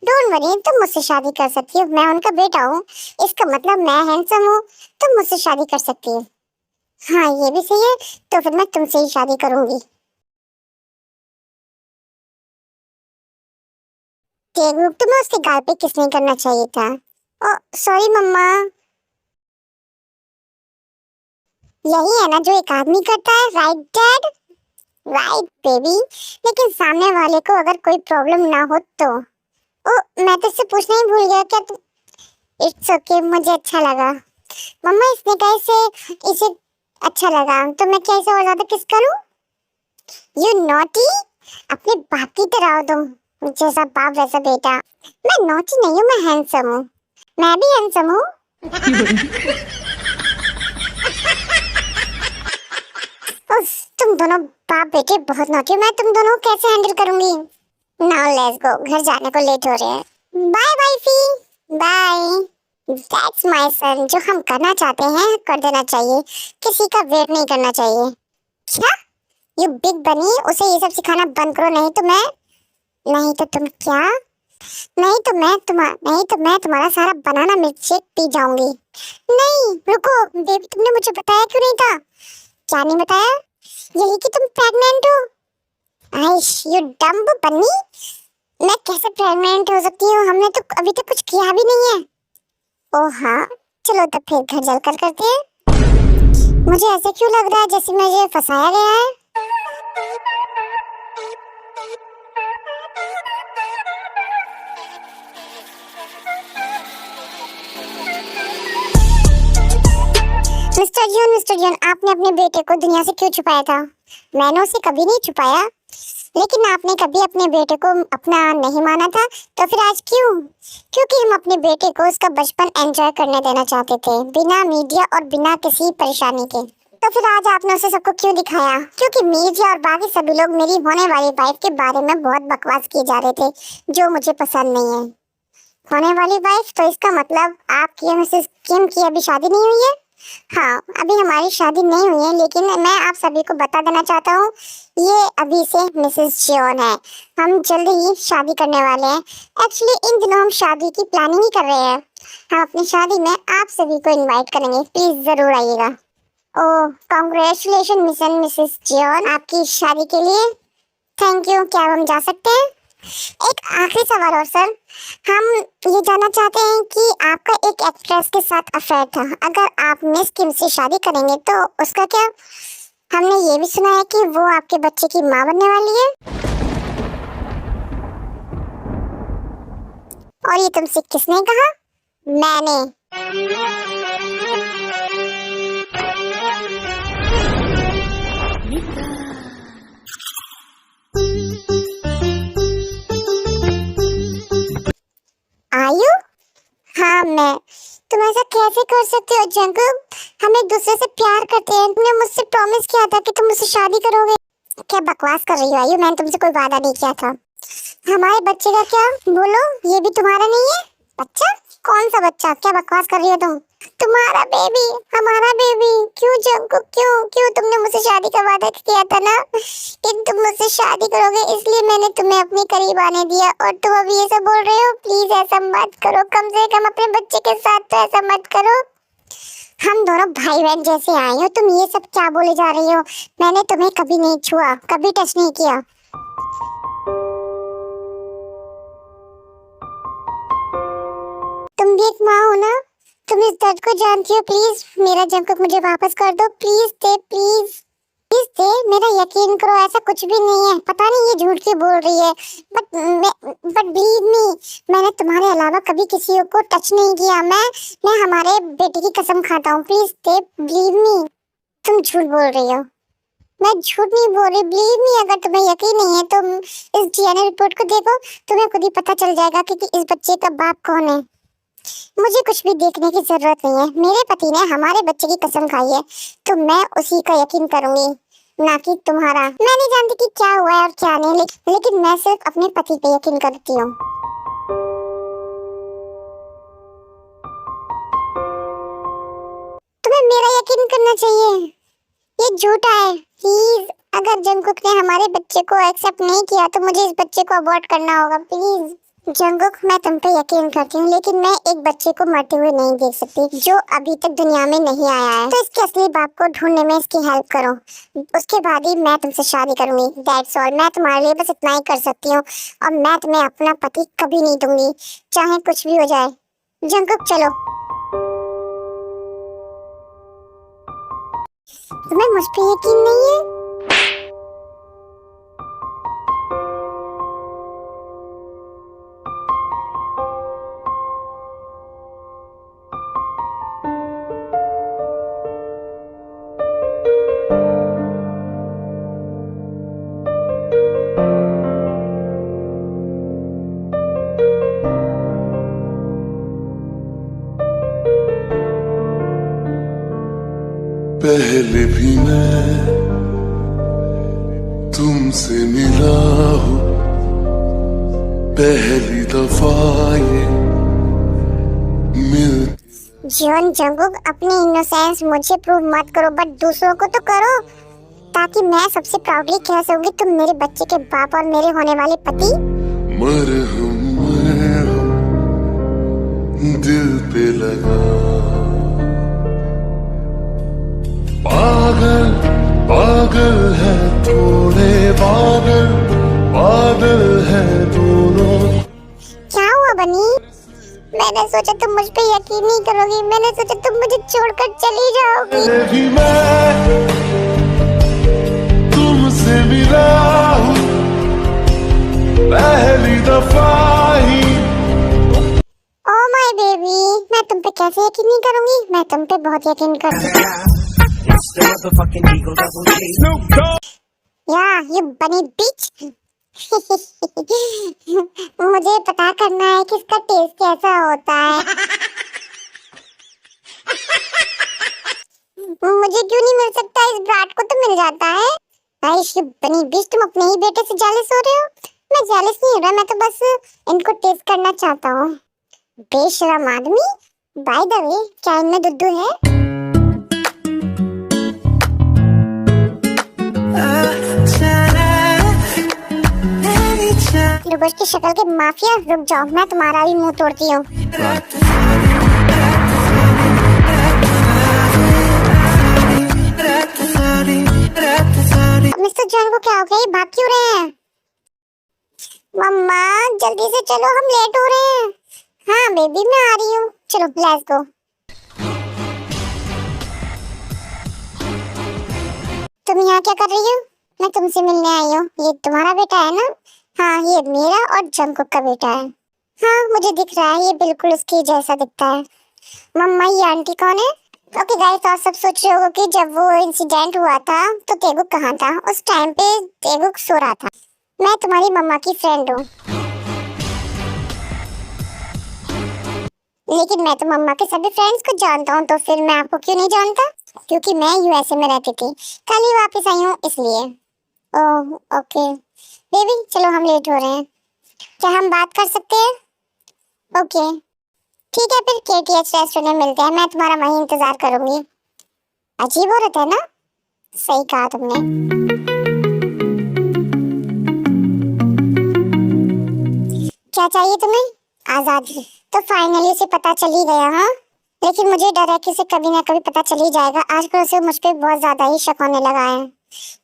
डोंट वरी, तुम मुझसे शादी कर सकती हो। मैं उनका बेटा हूँ, इसका मतलब मैं हैंडसम हूँ, तुम मुझसे शादी कर सकती हो। हाँ ये भी सही है, तो फिर मैं तुमसे ही शादी करूंगी। तेगुक, तुम्हें उसके गाल पे किस नहीं करना चाहिए था। ओ सॉरी मम्मा। यही है ना जो एक आदमी करता है, राइट डैड? Right baby. लेकिन सामने वाले को अगर कोई प्रॉब्लम ना हो तो। ओ मैं तो इससे पूछना ही भूल गया, क्या तुम? इट्स ओके, मुझे अच्छा लगा। मम्मा इसने कैसे इसे अच्छा लगा, तो मैं कैसे और ज्यादा किस करूं? You naughty. अपने बाप की तरह हो तुम, जैसा बाप वैसा बेटा। मैं नॉटी नहीं हूँ, मैं हैंडसम हूँ। मैं भी हैंडसम हूँ। तुम दोनों बाप बेटे बहुत नॉटी हो। मैं तुम दोनों को कैसे हैंडल करूंगी? नाउ लेट्स गो, घर जाने को लेट हो रहे हैं। Bye wifey, bye. That's my son. जो हम करना चाहते हैं कर देना चाहिए, किसी का वेट नहीं करना चाहिए। क्या? यू बिग बनी, उसे ये सब सिखाना बंद करो, नहीं तो तुम क्या? नहीं तो मैं तुम्हारा सारा बनाना मिल्क शेक पी जाऊंगी। नहीं रुको बेबी, तुमने मुझे बताया क्यों नहीं था? क्या नहीं बताया? यही कि तुम प्रेग्नेंट हो। आइश यू डम्ब बन्नी, मैं कैसे प्रेग्नेंट हो सकती हूँ? हमने तो अभी तक कुछ किया भी नहीं है। ओह हाँ, चलो तो फिर घर जलकर करते हैं। मुझे ऐसे क्यों लग रहा है जैसे मुझे फंसाया गया है? मिस्टर जॉन, आपने अपने बेटे को दुनिया से क्यों छुपाया था? मैंने उसे कभी नहीं छुपाया, लेकिन आपने कभी अपने बेटे को अपना नहीं माना था, तो फिर आज क्यों? क्योंकि हम अपने बेटे को उसका बचपन एंजॉय करने देना चाहते थे, बिना मीडिया और बिना किसी परेशानी के। तो फिर आज आपने उसे सबको क्यों दिखाया? क्योंकि मीडिया और बाकी सभी लोग मेरी होने वाली वाइफ के बारे में बहुत बकवास किए जा रहे थे, जो मुझे पसंद नहीं है। होने वाली वाइफ, तो इसका मतलब आपकी मिसेस किम की अभी शादी नहीं हुई है? हाँ, अभी हमारी शादी नहीं हुई है, लेकिन मैं आप सभी को बता देना चाहता हूँ, ये अभी से मिसेस जियोन है। हम जल्द ही शादी करने वाले हैं। एक्चुअली इन दिनों हम शादी की प्लानिंग ही कर रहे हैं। हम अपनी शादी में आप सभी को इनवाइट करेंगे, प्लीज जरूर आइएगा। ओह, कॉन्ग्रेचुलेशन मिसेस जियोन, आपकी शादी के लिए। Thank you. क्या हम जा सकते हैं? एक आखिरी सवाल और सर, हम ये जानना चाहते हैं कि आपका एक एक्ट्रेस के साथ अफेयर था, अगर आप मिस किम से शादी करेंगे तो उसका क्या? हमने ये भी सुना है कि वो आपके बच्चे की माँ बनने वाली है। और ये तुमसे किसने कहा? मैंने। आयु? हाँ मैं। तुम ऐसा कैसे कर सकते हो जंगकुक? हम एक दूसरे से प्यार करते हैं। तुमने मुझसे प्रॉमिस किया था कि तुम मुझसे शादी करोगे। क्या बकवास कर रही हो आयु? मैंने तुमसे कोई वादा नहीं किया था। हमारे बच्चे का क्या? बोलो, ये भी तुम्हारा नहीं है? बच्चा? कौन सा बच्चा? क्या बकवास कर रही हो तुम? तुम्हारा बेबी, हमारा बेबी। क्यों जंगकुक, क्यों तुमने मुझसे शादी का वादा किया था ना कि तुम मुझसे शादी करोगे, इसलिए मैंने तुम्हें अपने करीब आने दिया, और तुम अभी ये सब बोल रहे हो? प्लीज ऐसा मत करो, कम से कम अपने बच्चे के साथ तो ऐसा मत करो। हम दोनों भाई बहन जैसे आए हो, तुम ये सब क्या बोले जा रही हो? मैंने तुम्हें कभी नहीं छुआ, कभी टच नहीं किया। तुम भी एक माँ हो ना, तुम इस दर्द को जानती हो। प्लीज मेरा जंगकुक मुझे वापस कर दो, प्लीज दे, मेरा यकीन करो, ऐसा कुछ भी नहीं है। पता नहीं ये झूठ क्यों बोल रही है, बट बिलीव मी, मैंने तुम्हारे अलावा कभी किसी को टच नहीं किया। मैं हमारे बेटे की कसम खाता हूँ। Please they, believe me. तुम झूठ बोल रही हो। मैं झूठ नहीं बोल रही, बिलीव मी। अगर तुम्हें यकीन नहीं है तो इस डीएनए रिपोर्ट को देखो, तुम्हें खुद ही पता चल जाएगा कि इस बच्चे का बाप कौन है। मुझे कुछ भी देखने की जरूरत नहीं है। मेरे पति ने हमारे बच्चे की कसम खाई है, तो मैं उसी का यकीन करूंगी, ना कि तुम्हारा। मैं नहीं जानती कि क्या हुआ है और क्या नहीं, लेकिन मैं सिर्फ अपने पति पे यकीन करती हूँ। तुम्हें मेरा यकीन करना चाहिए, ये झूठा है। प्लीज, अगर जंगकुक ने हमारे बच्चे को एक्सेप्ट नहीं किया तो मुझे इस बच्चे को अबॉर्ट करना होगा। प्लीज जंगकुक, मैं तुम पे यकीन करती हूँ, लेकिन मैं एक बच्चे को मरते हुए नहीं देख सकती जो अभी तक दुनिया में नहीं आया है। तो इसके असली बाप को ढूंढने में इसकी हेल्प करो, उसके बाद ही मैं तुमसे शादी करूंगी। That's all. मैं तुम्हारे लिए बस इतना ही कर सकती हूँ, और मैं तुम्हें अपना पति कभी नहीं दूंगी, चाहे कुछ भी हो जाए। जंगकुक चलो। तुम्हें मुझ पे यकीन नहीं है? पहले भी मैं तुमसे मिला हूँ, पहली दफा ये मिल। जीवन जंगकुक, अपनी इनोसेंस मुझे प्रूव मत करो, बट दूसरों को तो करो, ताकि मैं सबसे प्राउडली कह सकूंगी तुम मेरे बच्चे के बाप और मेरे होने वाले पति। मरहम दिल पे लगा, पागल है थोड़े, बादल है दोनों। क्या हुआ बनी? मैंने सोचा तुम मुझ पे यकीन नहीं करोगी, मैंने सोचा तुम मुझे छोड़कर चली जाओगी। भी मैं तुमसे मिला हूँ, पहली दफा ही। ओह माय बेबी, मैं तुम पे कैसे यकीन नहीं करूंगी? मैं तुम पे बहुत यकीन करती हूँ। या ये बनी बीच। मुझे पता करना है कि इसका टेस्ट कैसा होता है। मुझे क्यों नहीं मिल सकता? इस ब्राट को तो मिल जाता है। ये बनी बीच, तुम अपने ही बेटे से जेलस हो रहे हो? मैं जेलस नहीं हो रहा, मैं तो बस इनको टेस्ट करना चाहता हूँ। बेशरम आदमी। बाय द वे, क्या इनमें दुद्धू है? आलू गोश्त की शक्ल के माफिया, रुक जाओ, मैं तुम्हारा भी मुंह तोड़ती हूँ। मिस्टर जॉन को क्या हो गया, ये भाग क्यों रहे हैं? मम्मा जल्दी से चलो, हम लेट हो रहे हैं। हाँ बेबी मैं आ रही हूँ, चलो लेट्स गो। तुम यहाँ क्या कर रही हो? मैं तुमसे मिलने आई हूँ। ये तुम्हारा बेटा है ना? हाँ ये मेरा और जंकुक का बेटा है। हाँ मुझे दिख रहा है, ये बिल्कुल उसके जैसा दिखता है। मम्मा ये आंटी कौन है? ओके गाइस, आप सब सोच रहे होगे कि जब वो इंसिडेंट हुआ था तो तेगुक कहाँ था? उस टाइम पे तेगुक सो रहा था। मैं तुम्हारी मम्मा की फ्रेंड हूँ, लेकिन मैं तो मम्मा के सभी फ्रेंड्स को जानता हूँ, तो फिर मैं आपको क्यों नहीं जानता? क्योंकि मैं यूएसए में रहती थी, कल ही वापस आई हूँ इसलिए। ओह ओके बेबी, चलो हम लेट हो रहे हैं, क्या हम बात कर सकते हैं? ओके ठीक है, फिर केटीएच रेस्टोरेंट में मिलते हैं, मैं तुम्हारा वहीं इंतजार करूंगी। अजीब औरत है ना? सही कहा तुमने। क्या चाहिए तुम्हें? आजादी। तो फाइनली उसे पता चल ही गया। हाँ लेकिन मुझे डर है कि उसे कभी ना कभी पता चल ही जाएगा। आजकल उसे मुझ पे बहुत ज्यादा ही शक होने लगा है।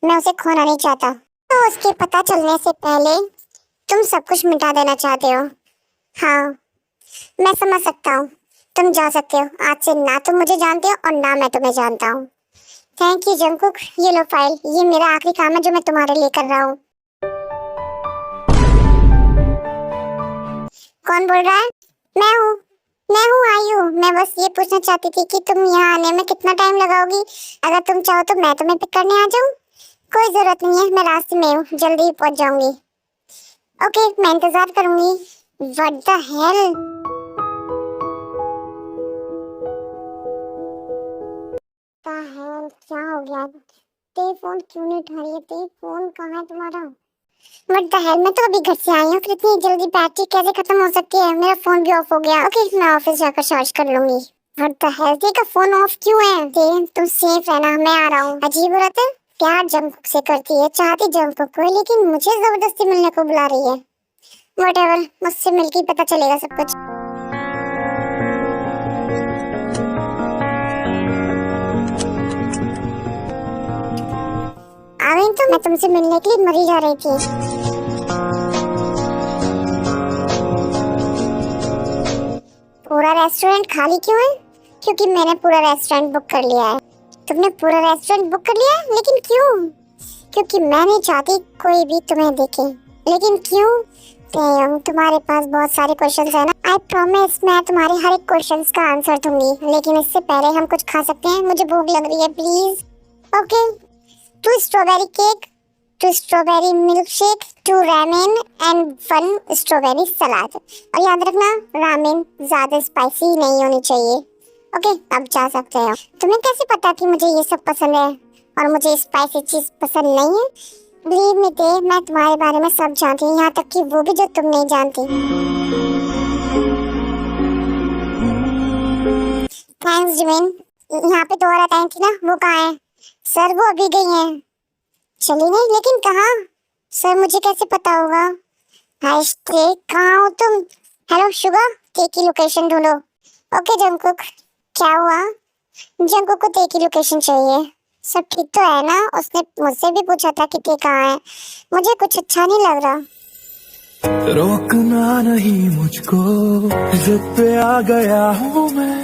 मैं उसे खोना नहीं चाहता। तो उसके पता चलने से पहले तुम सब कुछ मिटा देना चाहते हो। हाँ मैं समझ सकता हूँ, तुम जा सकते हो। आज से ना तुम मुझे जानते हो और ना मैं तुम्हें जानता हूँ। थैंक यू जंकुक, ये लो फाइल, ये मेरा आखिरी काम है जो मैं तुम्हारे लिए कर रहा हूँ। कौन बोल रहा है? मैं हूँ आयु। मैं बस ये पूछना चाहती थी कि तुम यहाँ आने में कितना टाइम लगाओगी? अगर तुम चाहो तो मैं तुम्हें पिक करने आ जाऊँ। कोई जरूरत नहीं है, मैं रास्ते में हूँ, जल्दी ही पहुँच जाऊंगी। ओके मैं इंतजार करूंगी। What the hello? क्या हो गया? तेरे फोन क्यों नहीं उठा रही है? तेरे फोन कहाँ है तुम्हारा? व्हाट द हेल, मैं तो अभी घर से आई हूँ, फिर इतनी जल्दी बैटरी कैसे खत्म हो सकती है? मेरा फोन भी ऑफ हो गया। ओके मैं ऑफिस जाकर चार्ज कर लूंगी। व्हाट द हेल, तेरा फोन ऑफ क्यों है? तुम सेफ रहना, मैं आ रहा हूँ। अजीब औरत है, प्यार जंकुक से करती है, चाहती जंकुक को, लेकिन मुझे जबरदस्ती मिलने को बुला रही है। व्हाटएवर, मुझसे मिलके पता चलेगा सब कुछ। आ गई तो मैं तुमसे मिलने के लिए मरी जा रही थी। पूरा रेस्टोरेंट खाली क्यों है? क्योंकि मैंने पूरा रेस्टोरेंट बुक कर लिया है। तुमने पूरा रेस्टोरेंट बुक कर लिया है? लेकिन क्यों? क्योंकि मैं नहीं चाहती कोई भी तुम्हें देखे। लेकिन क्यों? तुम्हारे पास बहुत सारे क्वेश्चंस है ना। आई प्रॉमिस मैं तुम्हारे हर एक क्वेश्चंस का आंसर दूंगी, लेकिन इससे पहले हम कुछ खा सकते हैं? मुझे भूख लग रही है please. Okay 2 strawberry cake, 2 strawberry milkshake, 2 ramen and 1 strawberry salad. और याद रखना रामेन ज्यादा स्पाइसी नहीं होनी चाहिए। ओके अब जा सकते हो। तुम्हें कैसे पता कि मुझे ये सब पसंद है और मुझे स्पाइसी चीज पसंद नहीं है? बिलीव मी ते, मैं तुम्हारे बारे में सब जानती हूँ, यहाँ तक कि वो भी जो तुम नहीं जानती। Thanks Jimin. यहाँ पे 2 औरत आई थी ना, वो कहाँ है? सर वो अभी गई हैं। चली नहीं, लेकिन कहाँ? सर मुझे कैसे पता होगा? कहाँ हो तुम? हेलो शुगर, ते की लोकेशन ढूंढो। ओके जंकुक, क्या हुआ? जंकुक को ते की लोकेशन चाहिए। सब ठीक तो है ना? उसने मुझसे भी पूछा था कि ते कहाँ है। मुझे कुछ अच्छा नहीं लग रहा। रोकना नहीं मुझको, जिद पे आ गया हूँ मैं,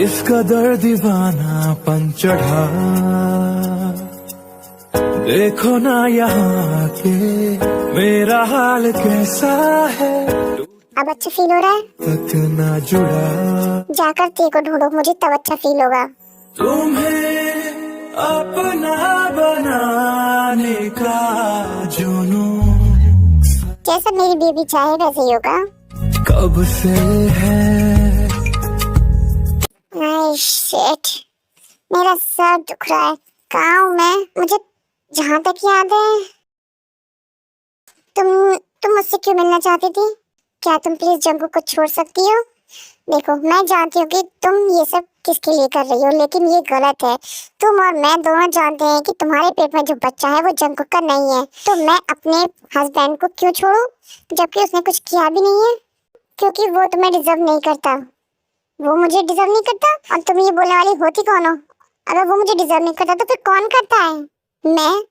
इसका दर्द दीवानापन चढ़ा। देखो ना यहाँ के मेरा हाल कैसा है, अब अच्छा फील हो रहा है? तक ना जुड़ा। जाकर ते को ढूंढो, मुझे तब अच्छा फील होगा। तुम्हें अपना बनाने का जुनून जैसा मेरी बेबी चाहे वैसे ही होगा। कब से है। शिट, मेरा सर दुख रहा है। कहाँ हूँ मैं? मुझे जहाँ तक याद है तुम मुझसे क्यों मिलना चाहती थी? क्या तुम प्लीज जंकुक को छोड़ सकती हो? देखो मैं जानती हूँ कि तुम ये सब किसके लिए कर रही हो, लेकिन ये गलत है। तुम और मैं दोनों जानते हैं कि तुम्हारे पेट में जो बच्चा है वो जंकुक का नहीं है। तो मैं अपने हस्बैंड को क्यों छोड़ूं जबकि उसने कुछ किया भी नहीं है? क्योंकि वो तुम्हें डिजर्व नहीं करता, वो मुझे डिजर्व नहीं करता। और तुम ये बोलने वाली होती कौन हो? अगर वो मुझे डिजर्व नहीं करता तो फिर कौन करता है? मैं?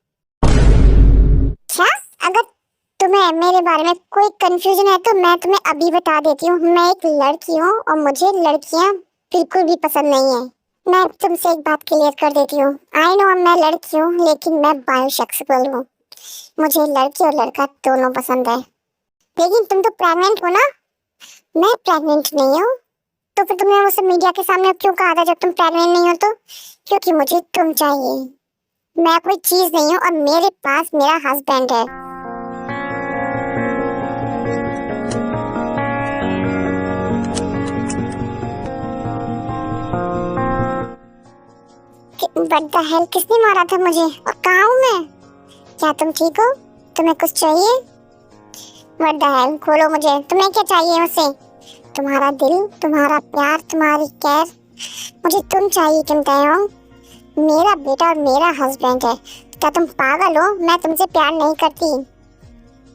क्या? अगर तुम्हें मेरे बारे में कोई कंफ्यूजन है तो मैं तुम्हें अभी बता देती हूँ। मैं एक लड़की हूँ और मुझे लड़कियाँ बिल्कुल भी पसंद नहीं है। मैं तुमसे एक बात क्लियर कर देती हूँ। आई नो मैं लड़की हूँ लेकिन मैं बायोसेक्सुअल हूँ। मुझे लड़की और लड़का दोनों पसंद है। लेकिन तुम तो प्रेग्नेंट हो ना? मैं प्रेग्नेंट नहीं हूँ। तो फिर तुमने मुझसे मीडिया के सामने क्यों कहा था जब तुम प्रेग्नेंट नहीं हो? तो क्योंकि मुझे तुम चाहिए। मैं कोई चीज नहीं हूँ और मेरे पास मेरा हस्बैंड है। What the hell? किसने मारा था मुझे और कहाँ हूँ मैं? क्या तुम ठीक हो? तुम्हें कुछ चाहिए? What the hell? खोलो मुझे। तुम्हें क्या चाहिए मुझसे? तुम्हारा दिल, तुम्हारा प्यार, तुम्हारी केयर। मुझे तुम चाहिए कहते हो। मेरा बेटा और मेरा हस्बैंड है। क्या तुम पागल हो? मैं तुमसे प्यार नहीं करती।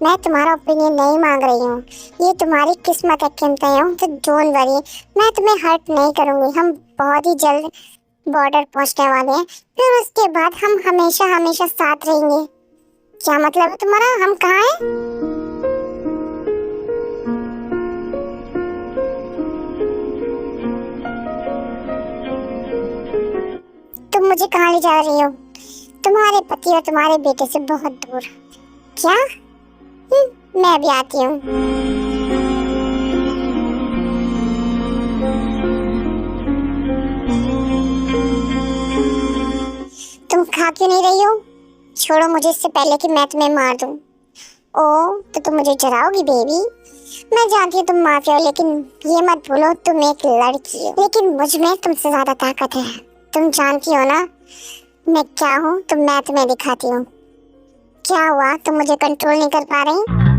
मैं तुम्हारा ओपिनियन नहीं मांग रही हूँ। ये तुम्हारी किस्मत है कहते हो। तो डोंट वरी, मैं तुम्हें हर्ट नहीं करूँगी। हम बहुत ही जल्द बॉर्डर पहुँचने वाले हैं, फिर उसके बाद हम हमेशा हमेशा साथ रहेंगे। क्या मतलब है तुम्हारा? हम कहाँ हैं? तुम मुझे कहाँ ले जा रही हो? तुम्हारे पति और तुम्हारे बेटे से बहुत दूर। क्या? मैं भी आती हूँ। तुम खा क्यों नहीं रही हो? छोड़ो मुझे इससे पहले कि मैं तुम्हें मार दूं। ओ, तो तुम मुझे जलाओगी बेबी? मैं जानती हूँ तुम माफिया हो, लेकिन ये मत भूलो तुम एक लड़की हो। लेकिन मुझ में तुमसे ज्यादा ताकत है। तुम जानती हो ना मैं क्या हूँ? तो मैं तुम्हें दिखाती हूँ। क्या हुआ? तुम मुझे कंट्रोल नहीं कर पा रही?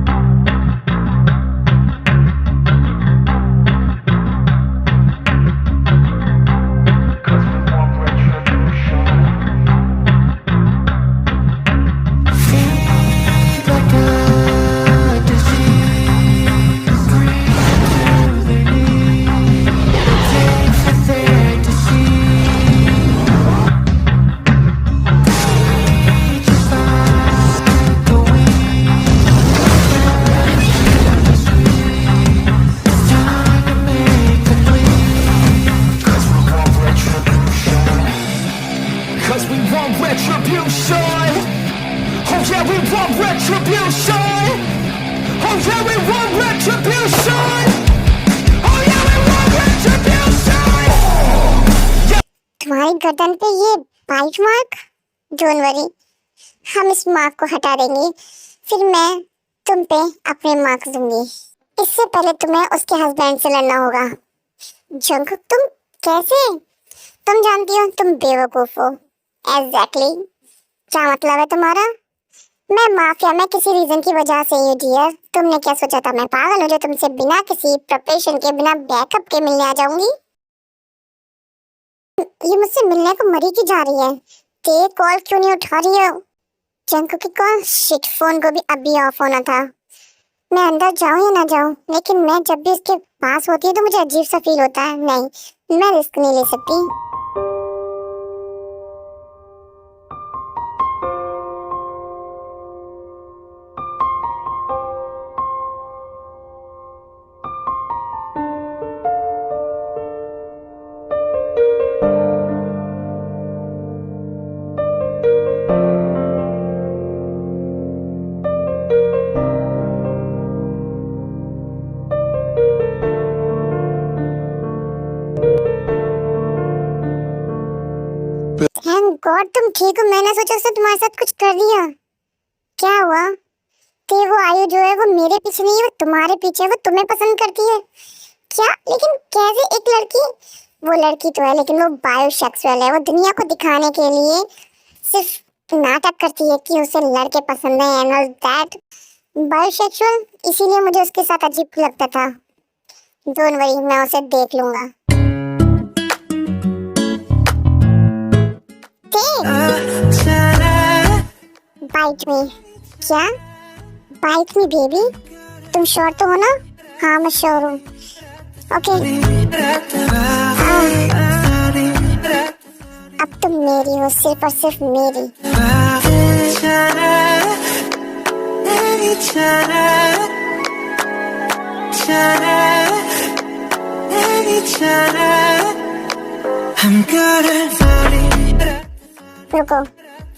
Cause we want retribution. Oh yeah, we want retribution. Oh yeah, we want retribution. Oh yeah, we want retribution. तुम्हारी गर्दन पे ये बाइट मार्क? डोंट वरी, हम इस मार्क को हटा देंगे। फिर मैं तुम पे अपने मार्क्स दूंगी। इससे पहले तुम्हें उसके हस्बैंड से लड़ना होगा। जंकुक, तुम कैसे? तुम जानती हो तुम बेवकूफ हो। एग्जैक्टली। क्या मतलब है तुम्हारा? मैं माफिया में किसी रीजन की वजह से ही डियर। तुमने क्या सोचा था मैं पागल हूँ जो तुमसे बिना किसी प्रिपरेशन के, बिना बैकअप के मिलने आ जाऊंगी? ये मुझसे मिलने को मरी की जा रही है। ते कॉल क्यों नहीं उठा रही हो? जंकुक की कॉल? शिट, फोन को भी अभी ऑफ होना था। मैं अंदर जाऊं या ना जाऊं, लेकिन मैं जब भी उसके पास होती है तो मुझे अजीब सा फील होता है। नहीं, मैं रिस्क नहीं ले सकती। थैंक गॉड तुम ठीक हो। मैंने सोचा उसने तुम्हारे साथ कुछ कर दिया। क्या हुआ? ते वो आयु जो है वो मेरे पीछे नहीं है, वो तुम्हारे पीछे है। वो तुम्हें पसंद करती है क्या? लेकिन कैसे? एक लड़की, वो लड़की तो है लेकिन वो बायोसेक्सुअल है। वो दुनिया को दिखाने के लिए सिर्फ नाटक करती है कि उसे लड़के पसंद है एंड ऑल दैट। बायोसेक्सुअल, इसीलिए मुझे उसके साथ अजीब लगता था। डोंट वरी, मैं उसे देख लूंगा। Bite me. क्या? Bite me baby? तुम श्योर तो हो ना? हाँ मैं श्योर हूँ। ओके। अब तुम मेरी हो, सिर्फ और सिर्फ मेरी। रुको,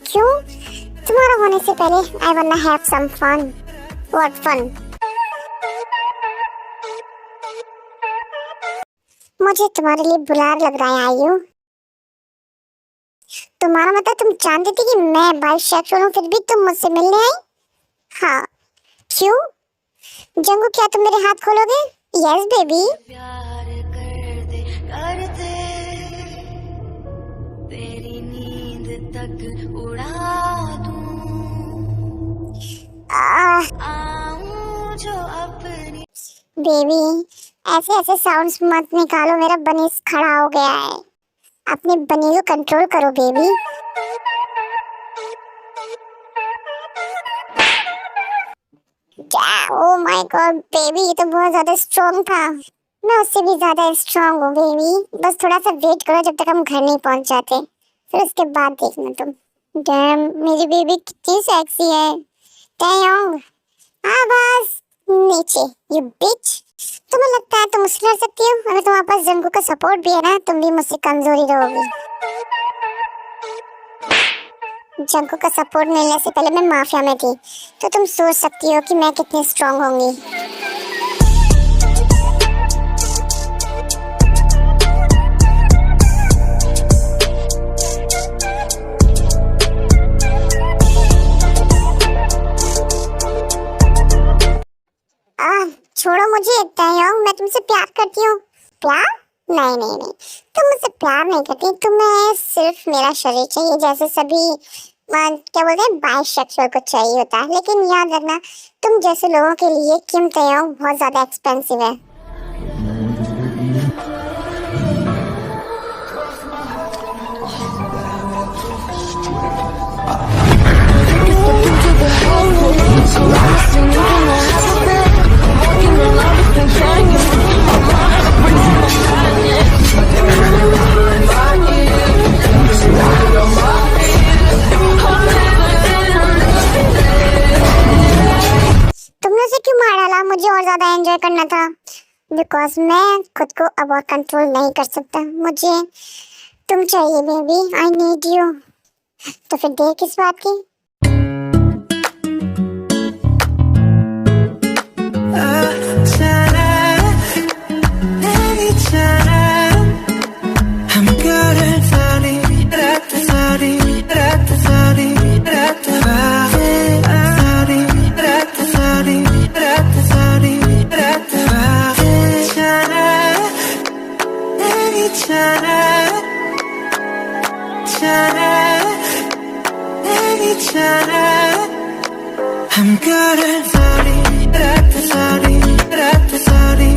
क्यों? तुम्हारा होने से पहले I wanna have some fun. What fun? मुझे तुम्हारे लिए बुलार लग रहा है आयु। तुम्हारा मतलब तुम जानती थी कि मैं बाइसेक्सुअल हूँ, फिर भी तुम मुझसे मिलने आई? हाँ, क्यों? जंगू क्या तुम मेरे हाथ खोलोगे? Yes baby. प्यार कर दे तेरी नींद तक उड़ा दूं आऊं जो अपनी। बेबी ऐसे ऐसे साउंड्स मत निकालो, मेरा बनीज खड़ा हो गया है। अपने बनी को कंट्रोल करो baby. Oh my God baby, ये तो बहुत ज्यादा स्ट्रॉन्ग था। मैं उससे भी ज्यादा स्ट्रॉन्ग हूँ बेबी। बस थोड़ा सा वेट करो जब तक हम घर नहीं पहुंच जाते, फिर उसके बाद देखना तुम। डैम मेरी बेबी कितनी सेक्सी है। टैयोंग हाँ बस नीचे यू बिच। तुम्हें लगता है तुम मुझसे लड़ सकती हो? अगर तुम्हारे पास जंगू का सपोर्ट भी है ना, तुम भी मुझसे कमजोरी रहोगी। जंगू का सपोर्ट मिलने से पहले मैं माफिया में थी, तो तुम सोच सकती हो कि मैं कितनी स्ट्रांग होंगी। छोड़ो मुझे टैयोंग, मैं तुमसे प्यार करती हूँ। प्यार? नहीं नहीं नहीं, तुम मुझसे प्यार नहीं करती, तुम्हें सिर्फ मेरा शरीर चाहिए, जैसे सभी क्या बोलते हैं बाइसेक्सुअल को चाहिए होता है। लेकिन याद रखना, तुम जैसे लोगों के लिए किम टैयोंग बहुत ज्यादा एक्सपेंसिव है। मुझे और ज्यादा एंजॉय करना था, बिकॉज मैं खुद को अब और कंट्रोल नहीं कर सकता। मुझे तुम चाहिए बेबी, आई नीड यू। तो फिर देर किस बात की? I'm good at sorry, sorry, sorry,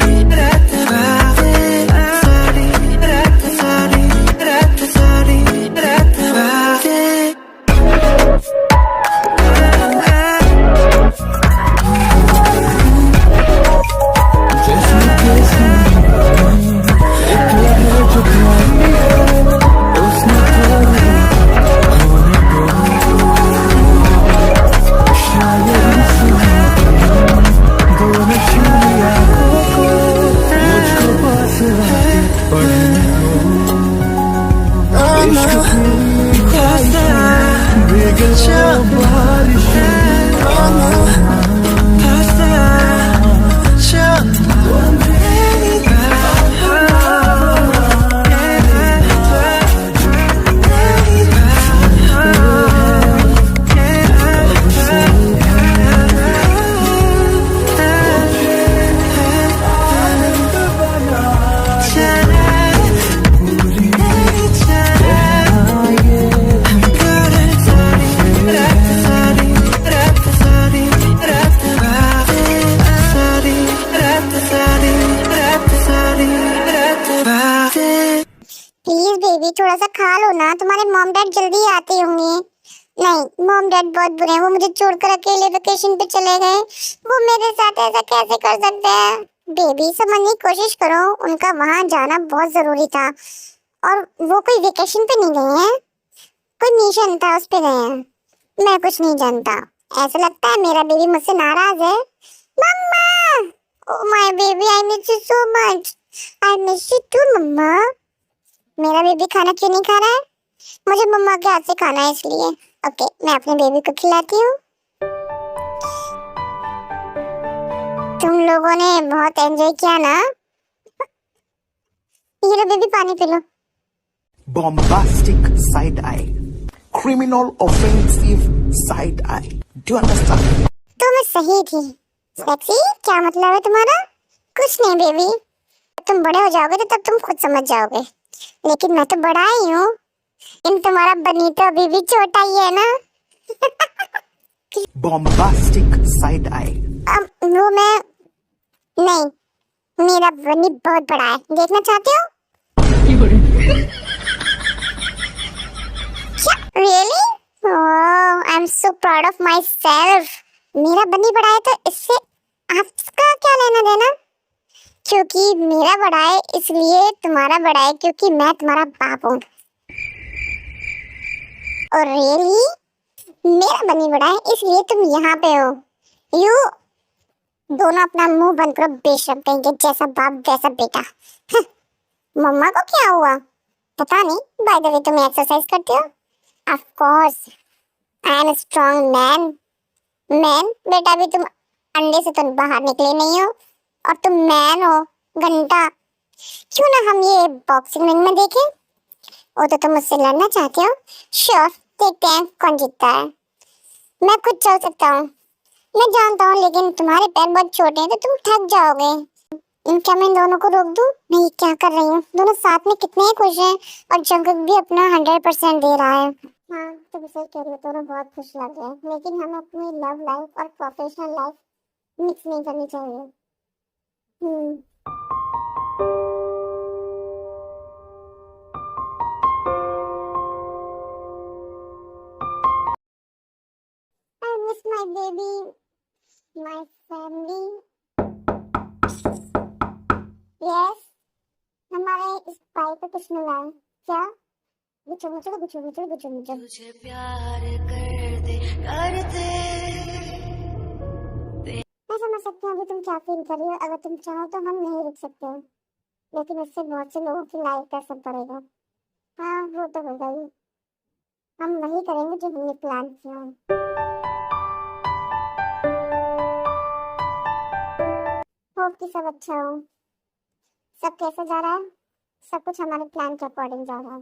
mom dad जल्दी आते होंगे। नहीं, मॉम डैड बहुत बुरे हैं, वो मुझे छोड़कर अकेले वेकेशन पे चले गए। वो मेरे साथ ऐसा कैसे कर सकते हैं? बेबी समझने की कोशिश करो, उनका वहां जाना बहुत जरूरी था और वो कोई वेकेशन पे नहीं गए हैं, कोई मिशन था उस पे गए हैं। मैं कुछ नहीं जानता, ऐसा लगता है मेरा बेबी मुझसे नाराज है। Mama, oh my baby, I miss you so much. I miss you too mama. मेरा बेबी खाना क्यों नहीं खा रहा है? मुझे मम्मा के हाथ से खाना है इसलिए। ओके, मैं अपने बेबी को खिलाती हूँ। तुम लोगों ने बहुत एंजॉय किया ना? ये लो बेबी, पानी P low. Bombastic side eye. Criminal offensive side eye. Do you understand? तो मैं सही थी। सेक्सी, क्या मतलब है तुम्हारा? कुछ नहीं बेबी, तुम बड़े हो जाओगे तो तब तुम खुद समझ जाओगे, लेकिन मैं तो बड़ा ही हूँ। इन तुम्हारा बनी तो अभी भी छोटा ही है ना। Bombastic side eye. अब वो मैं नहीं, मेरा बनी बहुत बड़ा है, देखना चाहते हो? क्या really? Oh, I am so proud of my self. मेरा बनी बड़ा है तो इससे आपका क्या लेना देना? क्योंकि मेरा बड़ा है इसलिए तुम्हारा बड़ा है, क्योंकि मैं तुम्हारा बाप हूँ। और रियली मेरा बनी बड़ा है इसलिए तुम यहाँ पे हो। यू दोनों अपना मुंह बंद करो, बेशरम कहेंगे, जैसा बाप वैसा बेटा। मम्मा को क्या हुआ पता नहीं। बाय द वे, तुम एक्सरसाइज करते हो? Of course, I am strong man. Man बेटा, भी तुम अंडे से तो बाहर निकले नहीं हो और तुम मैन हो घंटा। क्यों ना हम ये बॉक्सिंग रिंग में देखें? वो तो तुम मुझसे लड़ना चाहते हो। श्योर, देखते हैं कौन जीतता है। मैं खुद चल सकता हूँ, मैं जानता हूँ, लेकिन तुम्हारे पैर बहुत छोटे हैं तो तुम थक जाओगे। क्या मैं इन दोनों को रोक दूँ? नहीं, क्या कर रही हूँ? दोनों साथ में कितने खुश हैं और जंगक भी अपना 100% दे रहा है। हाँ, तुम सही कह रही हो, दोनों बहुत खुश लग रहे हैं, लेकिन हमें अपनी लव लाइफ और प्रोफेशनल लाइफ मिक्स नहीं करनी चाहिए। I miss my baby, my family. Yes, हमारे इस भाई को कुछ मिला है क्या? गुच्छो गुच्छो गुच्छो गुच्छो गुच्छो गुच्छो। तुझे प्यार कर दे कर दे। मैं समझ सकती हूँ अभी तुम क्या फील कर रही हो। अगर तुम चाहो तो हम नहीं रुक सकते, लेकिन इससे बहुत से लोगों की लाइफ का असर पड़ेगा। हाँ, वो तो होगा ही। हम वही करेंगे जो हमने प्लान किया है। होप कि सब अच्छा हो। सब कैसे जा रहा है? सब कुछ हमारे प्लान के अकॉर्डिंग जा रहा है।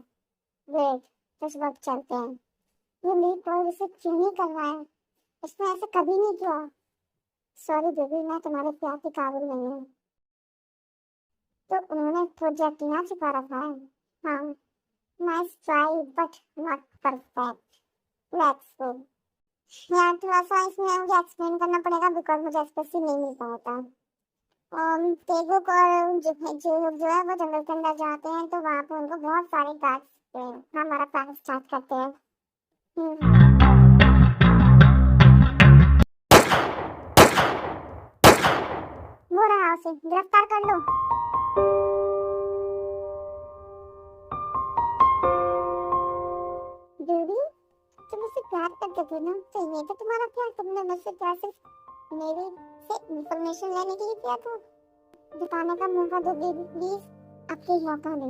ग्रेट, तो इस वक्त चलते हैं। ये लीड बॉय इसे क्यों नहीं कर रहा है? इसने ऐसे कभी नहीं किया। सॉरी बेबी, मैं तुम्हारे प्यार के काबिल नहीं हूँ। तो उन्होंने प्रोजेक्ट यहाँ छिपा रखा है। हाँ, nice try but not perfect. Let's go. यार थोड़ा सा इसमें मुझे एक्सप्लेन करना पड़ेगा बिकॉज मुझे स्पेसिफिक नहीं मिल पाता। तेगुक और जो है वो जंगल के अंदर जाते हैं तो वहाँ पे उनको बहुत सारे गार्ड्स हमारा प्लान स्टार्ट करते हैं। वो रहा, उसे गिरफ्तार कर लो। बेबी, तुम मुझसे प्यार करते थे ना, तो ये तो तुम्हारा प्यार, तुमने मुझसे प्यार सिर्फ मेरे से इंफॉर्मेशन लेने के लिए किया था। बताने का मौका दो बेबी प्लीज, आपके मौका दो।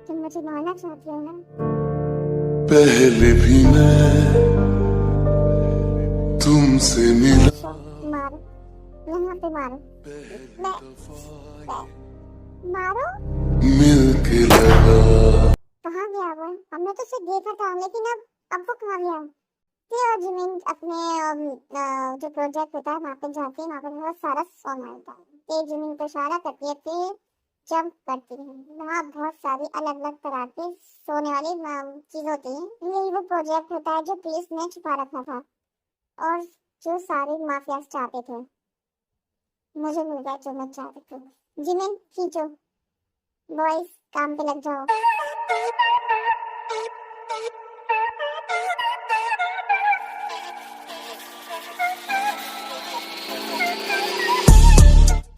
तुम मुझे मारना चाहती हो ना? पहले भी मैं तुमसे मिला, मारो, यहाँ पे मारो। मारो। मिल के लगा। कहाँ गया वो? हमने तो उसे देखा था, लेकिन अब वो कहाँ गया? ये और जिमिन अपने जो प्रोजेक्ट होता है वहाँ पे जाती है, वहाँ पे बहुत सारा सोना होता है। ये जिमिन को इशारा करती है, फिर जंप करती है। वहाँ बहुत सारी अलग अलग तरह की सोने वाली चीज होती है। यही वो प्रोजेक्ट होता है जो पुलिस ने छुपा रखा था और जो सारे माफिया चाहते थे। मुझे मिल गया जो मैं चाहती थी। जिमिन खींचो, बॉयज काम पे लग जाओ।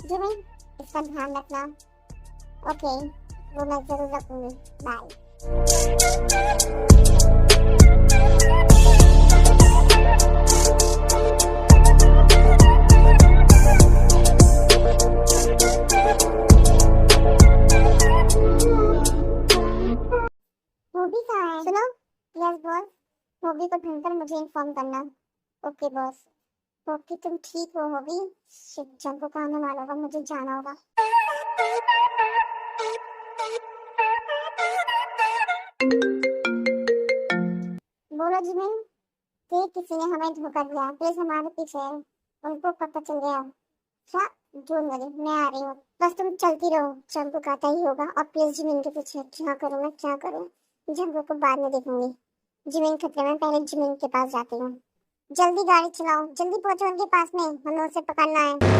जिमिन इसका ध्यान रखना। ओके, वो मैं जरूर रखूंगी। बाय। होगी कहाँ है? सुनो। यस बॉस, होगी को ढूंढकर मुझे इन्फॉर्म करना। Okay boss. होगी तुम ठीक हो होगी? शिट, जंको का आने वाला होगा, मुझे जाना होगा। बोलो जिमिन, कि किसी ने हमें धोखा दिया, प्लीज हमारे पीछे है। उनको पता चल गया क्या? ढूंढ रही, मैं आ रही हूँ। बस तुम चलती रहो, जंको का आता ही होगा। और प्लीज जिमिन के पीछे। क्या करूँ मैं, क्या करूँ? जंको को बाद में देखूंगी। जिमिन खतरे में, पहले जिमिन के पास जाती हूँ। जल्दी गाड़ी चलाओ, जल्दी पहुंचो उनके पास में, हमें उसे पकड़ना है।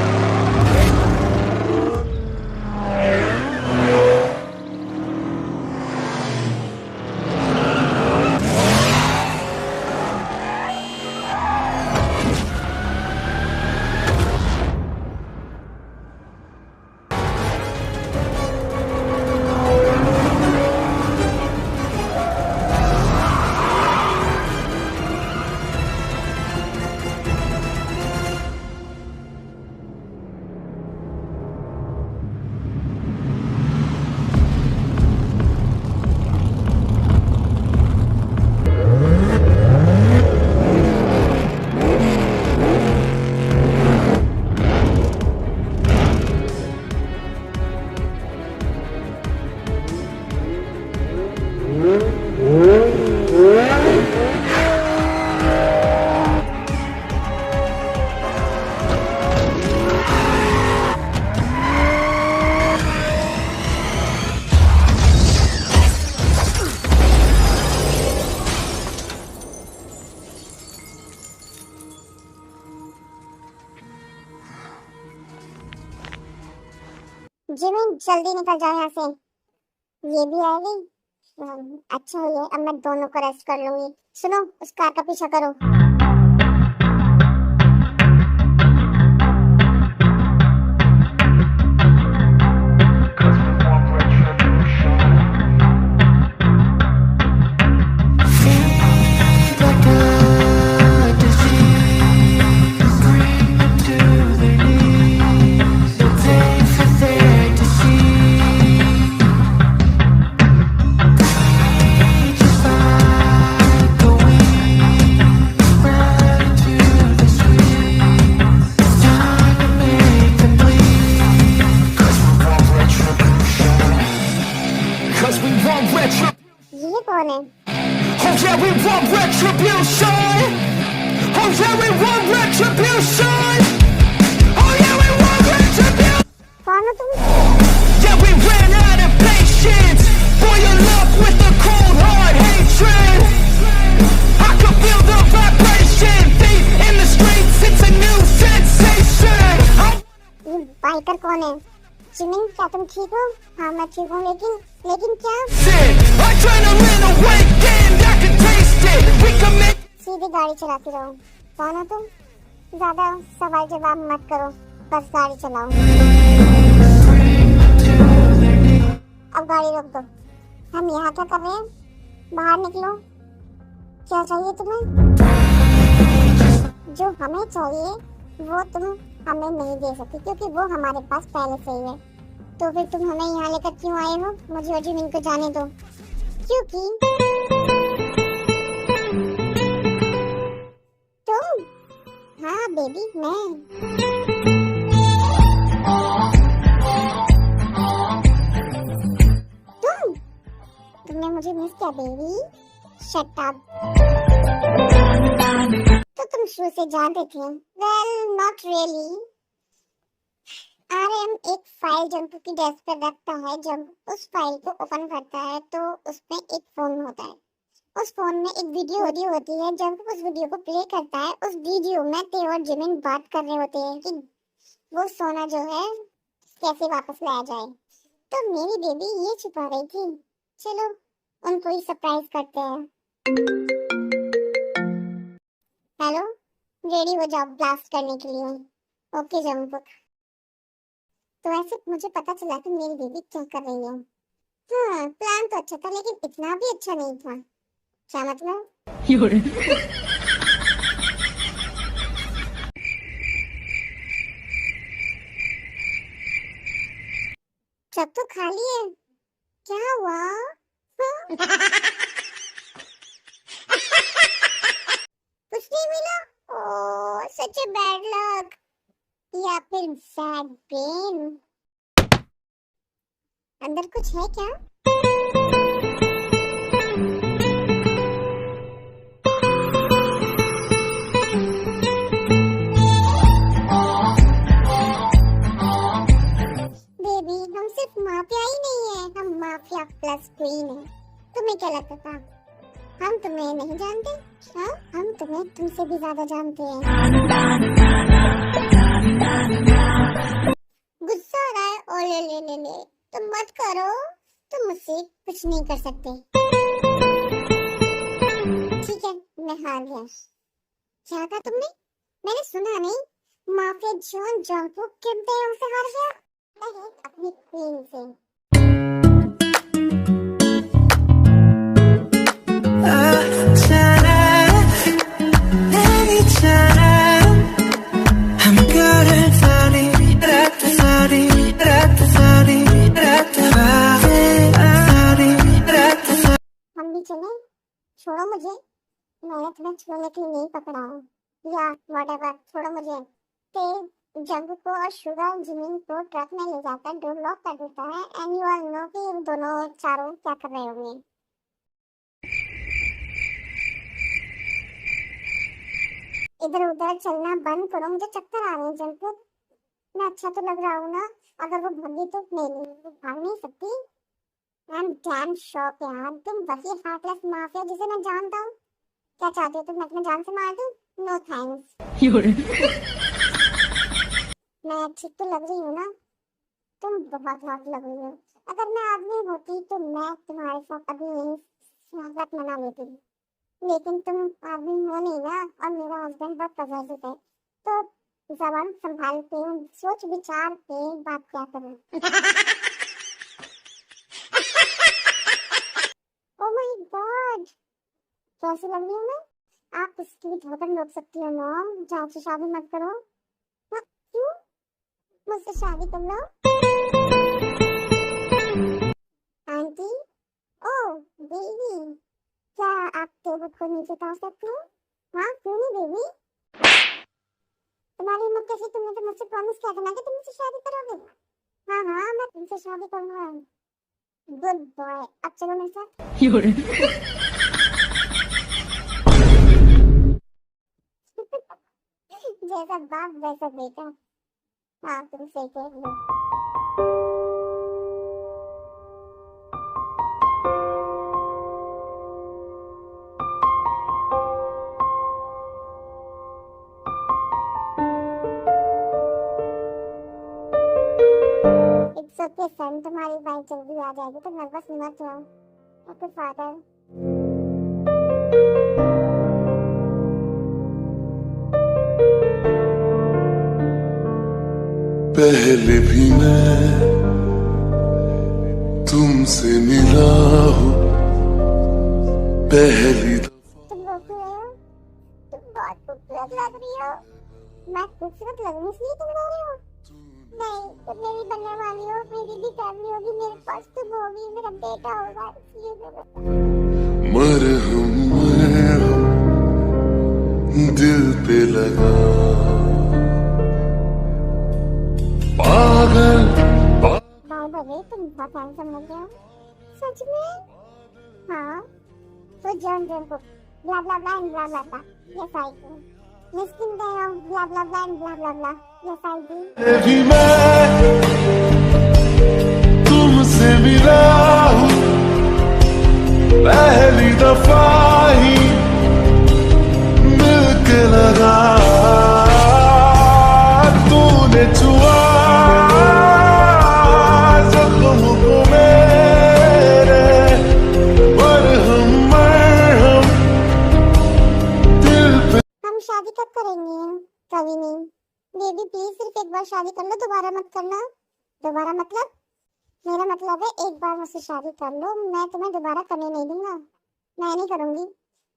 जिमिन जल्दी निकल जाओ यहाँ से। ये भी आएगी। अच्छा हुई है, अब मैं दोनों को रेस्ट कर लूंगी। सुनो, उस कार का पीछा करो। Cause we want retro. ये कौन है? Oh yeah, we want retribution. Oh yeah, we want retribution. Oh yeah, we want retribution. कौन हो तुम? Yeah, we ran out of patience. Boil up with a cold hard hatred. I can feel the vibration. Thief in the streets, it's a new sensation. ये biker कौन है? Jimin, क्या तुम ठीक हो? हाँ मैं ठीक हूँ, लेकिन क्या? Adrenaline awakened, I can taste it. We can make. सीधी गाड़ी चलाती रहो। कौन हो तुम? ज्यादा सवाल जवाब मत करो, बस गाड़ी चलाओ। अब गाड़ी रोक दो। हम यहाँ क्या कर रहे हैं? बाहर निकलो। क्या चाहिए तुम्हें? जो हमें चाहिए वो तुम हमें नहीं दे सकती, क्योंकि वो हमारे पास पहले से ही है। तो फिर तुम हमें यहाँ लेकर क्यों आए हो? मुझे और जिमिन को जाने दो। क्योंकि तुम, हाँ बेबी, मैं। तुमने मुझे मिस किया बेबी? Shut up. तो तुम शुरू से जानते थे? Well, not really. आरएम एक फाइल जंप की डेस्क पर रखता है। जब उस फाइल को ओपन करता है तो उसमें एक फोन होता है। उस फोन में एक वीडियो होती है। जब उस वीडियो को प्ले करता है, उस वीडियो में ते और जिमिन बात कर रहे होते हैं कि वो सोना जो है कैसे वापस लाया जाए। तो मेरी बेबी ये छुपा रही थी। चलो उनको ही सरप्राइज करते हैं। हेलो, रेडी हो जाओ ब्लास्ट करने के लिए। Okay Jungkook. तो ऐसे मुझे पता चला कि मेरी बेबी क्या कर रही है। हाँ, प्लान तो अच्छा था लेकिन इतना भी अच्छा नहीं था। क्या मतलब? सब तो खाली है, क्या हुआ? हाँ? कुछ नहीं मिला? ओह सच ए बैड लक, या फिर सैड पेन। अंदर कुछ है क्या? बेबी हम सिर्फ माफिया ही नहीं है, हम माफिया प्लस क्वीन है। तुम्हें क्या लगता था हम तुम्हें नहीं जानते? हाँ, हम तुम्हें तुमसे भी ज्यादा जानते हैं। गुस्सा आ रहा है? ओ ले तुम मत करो, तुम मुझसे कुछ नहीं कर सकते। ठीक है, मैं हार गया। क्या कहा तुमने? मैंने सुना नहीं। माफिया जॉन जंगकुक किमते से हार गया? नहीं, अपनी क्वीन से। हम भी चले? छोड़ो मुझे, मैंने तुम्हें छोड़ने के लिए नहीं पकड़ा हूँ। या व्हाटएवर, छोड़ो मुझे। ते जंगकुक को और शुगर जिमिन को ट्रक में ले जाकर डोर लॉक कर देता है। एंड यू ऑल नो कि दोनों चारों क्या कर रहे होंगे। इधर उधर चलना बंद करो, मुझे चक्कर आ रहे हैं जंगकुक। मैं अच्छा तो लग रहा हूँ ना? अगर वो भागी तो नहीं, वो भाग नहीं सकती। आई एम डैम शॉक यार, तुम वही हार्टलेस माफिया जिसे मैं जानता हूँ। क्या चाहते हो तुम अपने जान से मार दूं? No thanks. मैं अच्छी तो लग रही हूँ ना? तुम बहुत हॉट लग रही हो। अगर मैं आदमी होती तो मैं तुम्हारे साथ अभी यही स्वागत मना लेती, लेकिन तुम आदमी हो नहीं ना, और मेरा हस्बैंड बहुत पॉजिटिव है। तो जबान संभाल के सोच विचार के बात क्या करूँ। ओह माय गॉड, कैसी लग रही हूँ मैं? आप इसकी धड़कन रोक सकती हो मॉम, जान से शादी मत करो। हाँ, क्यों? मुझसे शादी कर लो आंटी। ओह बेबी, क्या आप टेबल को नीचे उतार सकते हो? हाँ क्यों नहीं बेबी, तुम्हारी हिम्मत कैसी? तुमने तो मुझसे प्रॉमिस किया था ना कि तुम मुझसे शादी करोगे। हाँ मैं तुमसे शादी करूंगा। गुड बॉय, अब चलो मेरे साथ। जैसा बाप वैसा बेटा। हाँ तुम सही कह रही हो। इट्स ओके सन, तुम्हारी बाइक जल्दी आ जाएगी तो नर्वस मत हो। Okay father. पहले भी मैं तुमसे मिला हूँ, पहली तुम रोक रहे हो? तुम बहुत खूबसूरत लग रही हो। मैं खूबसूरत लगने इसलिए तुम रो रहे हो? नहीं, तुम मेरी बनने वाली हो, मेरी भी फैमिली होगी, मेरे पास तुम होगी, मेरा बेटा होगा, इसलिए मरहम दिल पे लगा। पागल बाबा तुम बहुत हैंडसम लग रहे हो। सच में? हाँ तो जॉन को blah blah blah and blah blah blah, yes I do. Listing down blah blah blah and blah blah blah, yes I do. भी मैं तुमसे मिला हूँ, पहली दफा ही मिलके लगा। तूने छुआ कभी नहीं। बेबी प्लीज सिर्फ एक बार शादी कर लो, दोबारा मत करना। दोबारा मतलब? मेरा मतलब है एक बार मुझसे शादी कर लो, मैं तुम्हें दोबारा करने नहीं दूंगा। मैं नहीं करूंगी।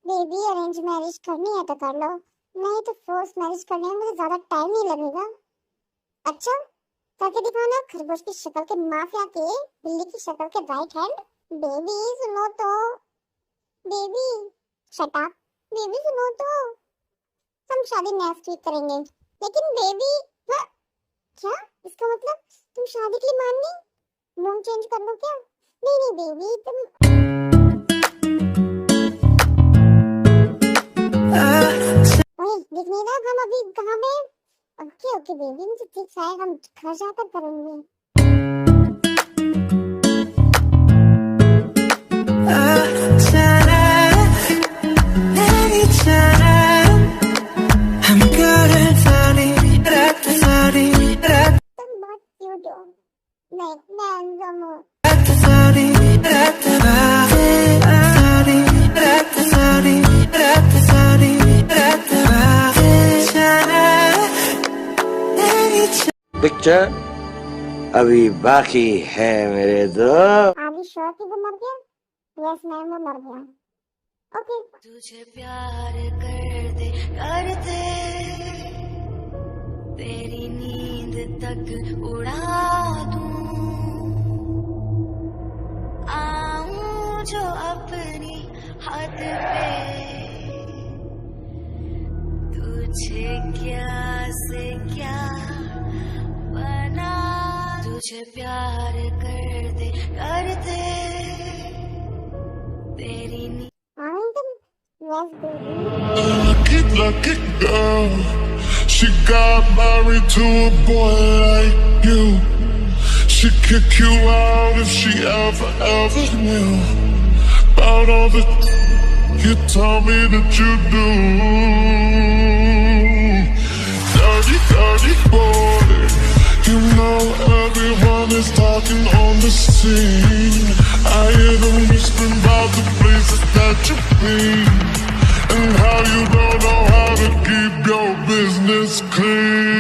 बेबी अरेंज मैरिज करनी है तो कर लो, नहीं तो फोर्स मैरिज करने में मुझे ज्यादा टाइम नहीं लगेगा। अच्छा करके दिखाना, खरगोश की शक्ल के माफिया के बिल्ली की शक्ल के राइट हैंड। बेबी सुनो तो, बेबी शट अप। बेबी सुनो तो, हम शादी नेक्स्ट वीक करेंगे, लेकिन बेबी क्या इसका मतलब तुम शादी के लिए मान नहीं? मूड चेंज कर लो क्या? नहीं नहीं बेबी तुम वही दिख नहीं रहा हम अभी कहाँ पे? ओके ओके बेबी मुझे ठीक है, हम घर जाकर करेंगे। तुम बहुत क्यूट हो। मैं handsome हूँ। पिक्चर अभी बाकी है मेरे दोस्त। आदि श्योर कि वो मर गया? यस मैम वो मर गया। ओके तुझे प्यार करते तेरी नींद तक उड़ा दूं, आऊं जो अपनी हद पे, तुझे क्या से क्या बना, तुझे प्यार करते तेरी नींद। Anandam yes baby. Lucky girl, she got married to a boy like you. She'd kick you out if she ever knew about all the you told me that you do. Dirty boy, you know everyone is talking on the scene. I hear them whispering about the places that you've been and how you don't know how to keep your business clean.